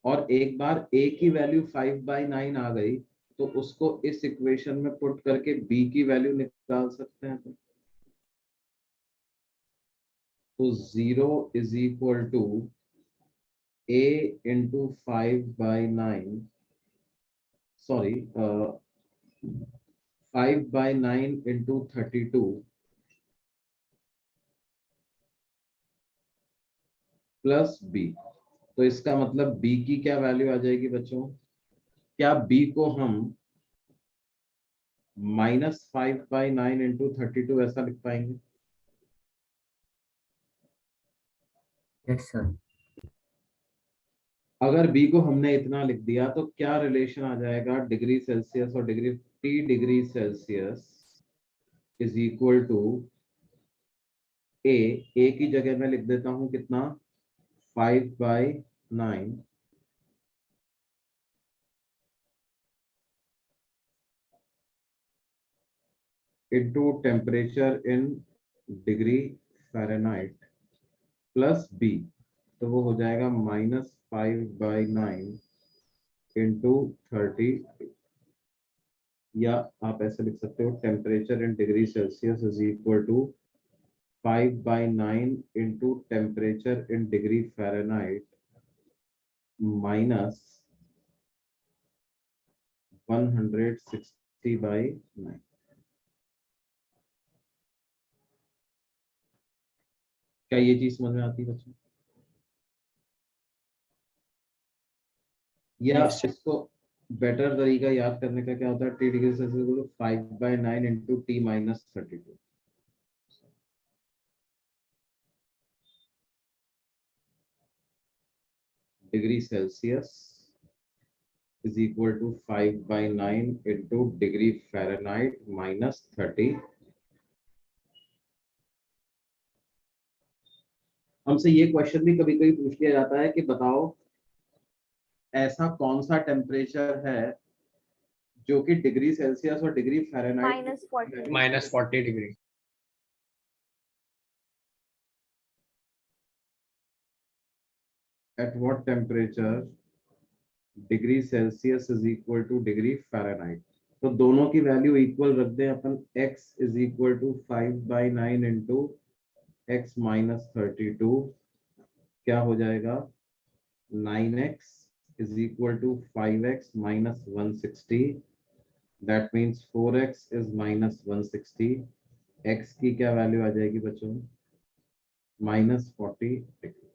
और एक बार a की वैल्यू 5/9 आ गई तो उसको इस इक्वेशन में पुट करके b की वैल्यू निकाल सकते हैं। तो 0 is equal to a into 5/9, sorry 5/9 into 32 plus b। तो इसका मतलब b की क्या वैल्यू आ जाएगी बच्चों? क्या b को हम -5/9 इंटू 32 ऐसा लिख पाएंगे? Yes sir. अगर b को हमने इतना लिख दिया तो क्या रिलेशन आ जाएगा? डिग्री सेल्सियस और degree, T degree Celsius is equal to a की जगह मैं लिख देता हूं कितना? 5/9 into temperature in degree Fahrenheit plus b। तो वो हो जाएगा -5/9 इंटू 30, या आप ऐसे लिख सकते हो temperature in degree Celsius is equal to 5/9 into temperature in degree Fahrenheit minus 160/9। क्या ये चीज समझ में आती है बच्चों? या Yes, sir. इसको बेटर तरीका याद करने का क्या होता है? T degree Celsius 5/9 into T minus 32। Degree Celsius is equal to 5/9 into degree Fahrenheit minus 30। हमसे ये क्वेश्चन भी कभी कभी पूछ लिया जाता है कि बताओ ऐसा कौन सा टेम्परेचर है जो कि डिग्री सेल्सियस और degree Fahrenheit -40 -40 degree. at what temperature degree Celsius is equal to degree Fahrenheit. तो दोनों की वैल्यू इक्वल रख दें अपन। x is equal to 5/9 into x minus 32। क्या हो जाएगा? 9x is equal to 5x minus 160। That means 4x is minus 160। x की क्या वैल्यू आ जाएगी बच्चों? -40 डिग्री।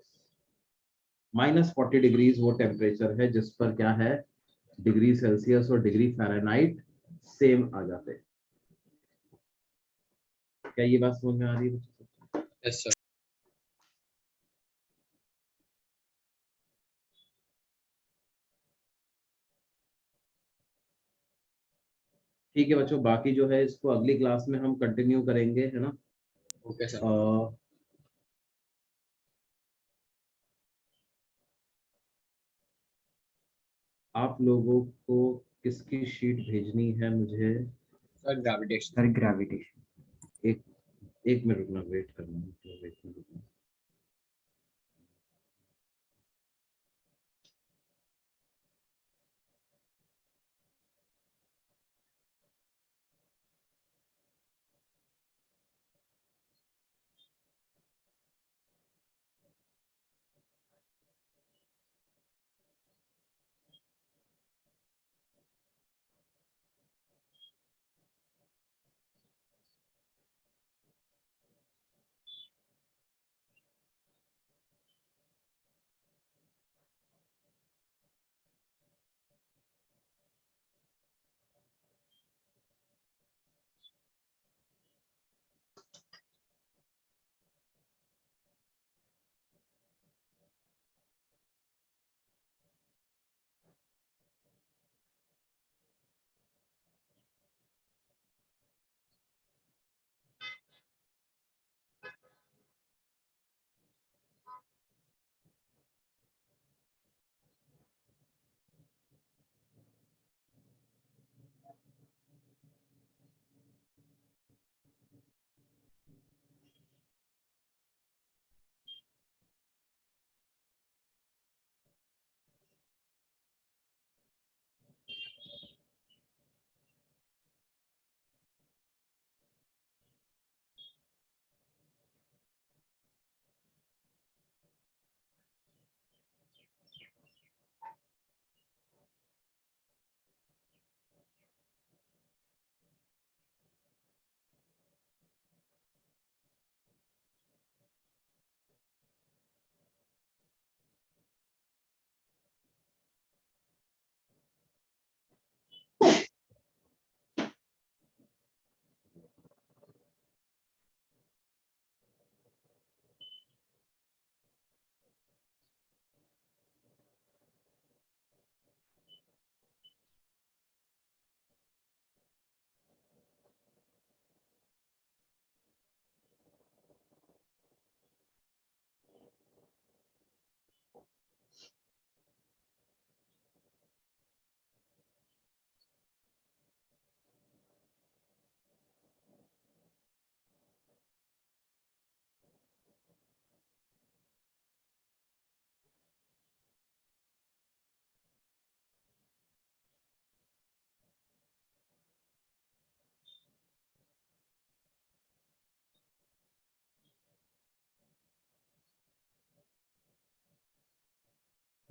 -40 डिग्रीज वो टेम्परेचर है जिस पर क्या है? डिग्री सेल्सियस और डिग्री फ़ारेनहाइट सेम आ जाते हैं। क्या ये बात समझ में आ रही है बच्चों? Yes sir. ठीक है बच्चों, बाकी जो है इसको अगली क्लास में हम कंटिन्यू करेंगे, है ना? Okay sir. आप लोगों को किसकी शीट भेजनी है मुझे सर ग्रेविटेशन। Sir gravitation. एक मिनट रुकना, वेट करना, वेट करना।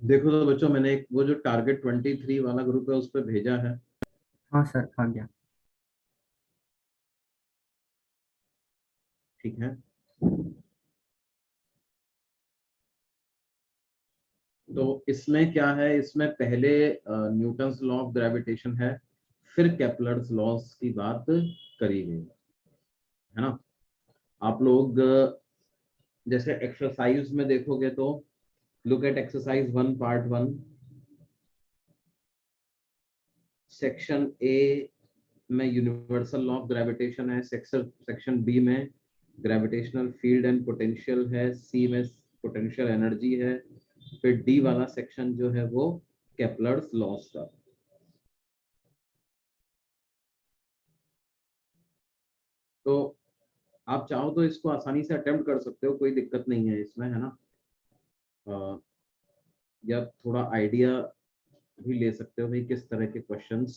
देखो तो बच्चों, मैंने एक वो जो टारगेट 23 वाला ग्रुप है उस पर भेजा है। हाँ सर आ गया। ठीक है, तो इसमें क्या है, इसमें पहले न्यूटन्स लॉ ऑफ ग्रेविटेशन है, फिर केपलर्स लॉस की बात करी गई है ना। आप लोग जैसे एक्सरसाइज में देखोगे तो look at exercise 1 part 1। Section A में यूनिवर्सल लॉ ऑफ ग्रेविटेशन है, सेक्शन बी में ग्रेविटेशनल फील्ड एंड पोटेंशियल है, सी में पोटेंशियल एनर्जी है, फिर डी वाला सेक्शन जो है वो केपलर्स लॉस का। तो आप चाहो तो इसको आसानी से अटेम्प्ट कर सकते हो, कोई दिक्कत नहीं है इसमें, है ना। या थोड़ा आइडिया भी ले सकते हो भाई किस तरह के क्वेश्चंस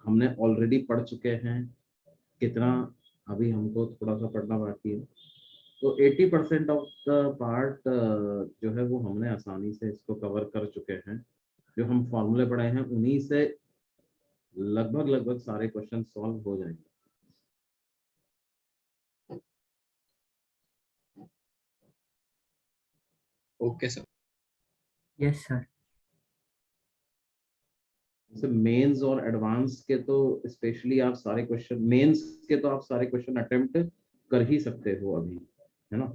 हमने ऑलरेडी पढ़ चुके हैं, कितना अभी हमको थोड़ा सा पढ़ना बाकी है। तो 80% ऑफ द पार्ट जो है वो हमने आसानी से इसको कवर कर चुके हैं। जो हम फॉर्मूले पढ़े हैं उन्हीं से लगभग लगभग सारे क्वेश्चन सॉल्व हो जाएंगे। Okay sir. Yes sir. जैसे मेंस और एडवांस के तो स्पेशली आप सारे क्वेश्चन, मेंस के तो आप सारे क्वेश्चन अटेम्प्ट कर ही सकते हो अभी, है ना।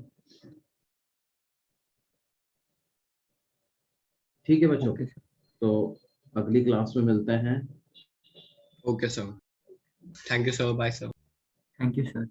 ठीक है बच्चों, ओके सर। तो अगली क्लास में मिलते हैं। Okay sir, thank you sir, bye sir. Thank you sir.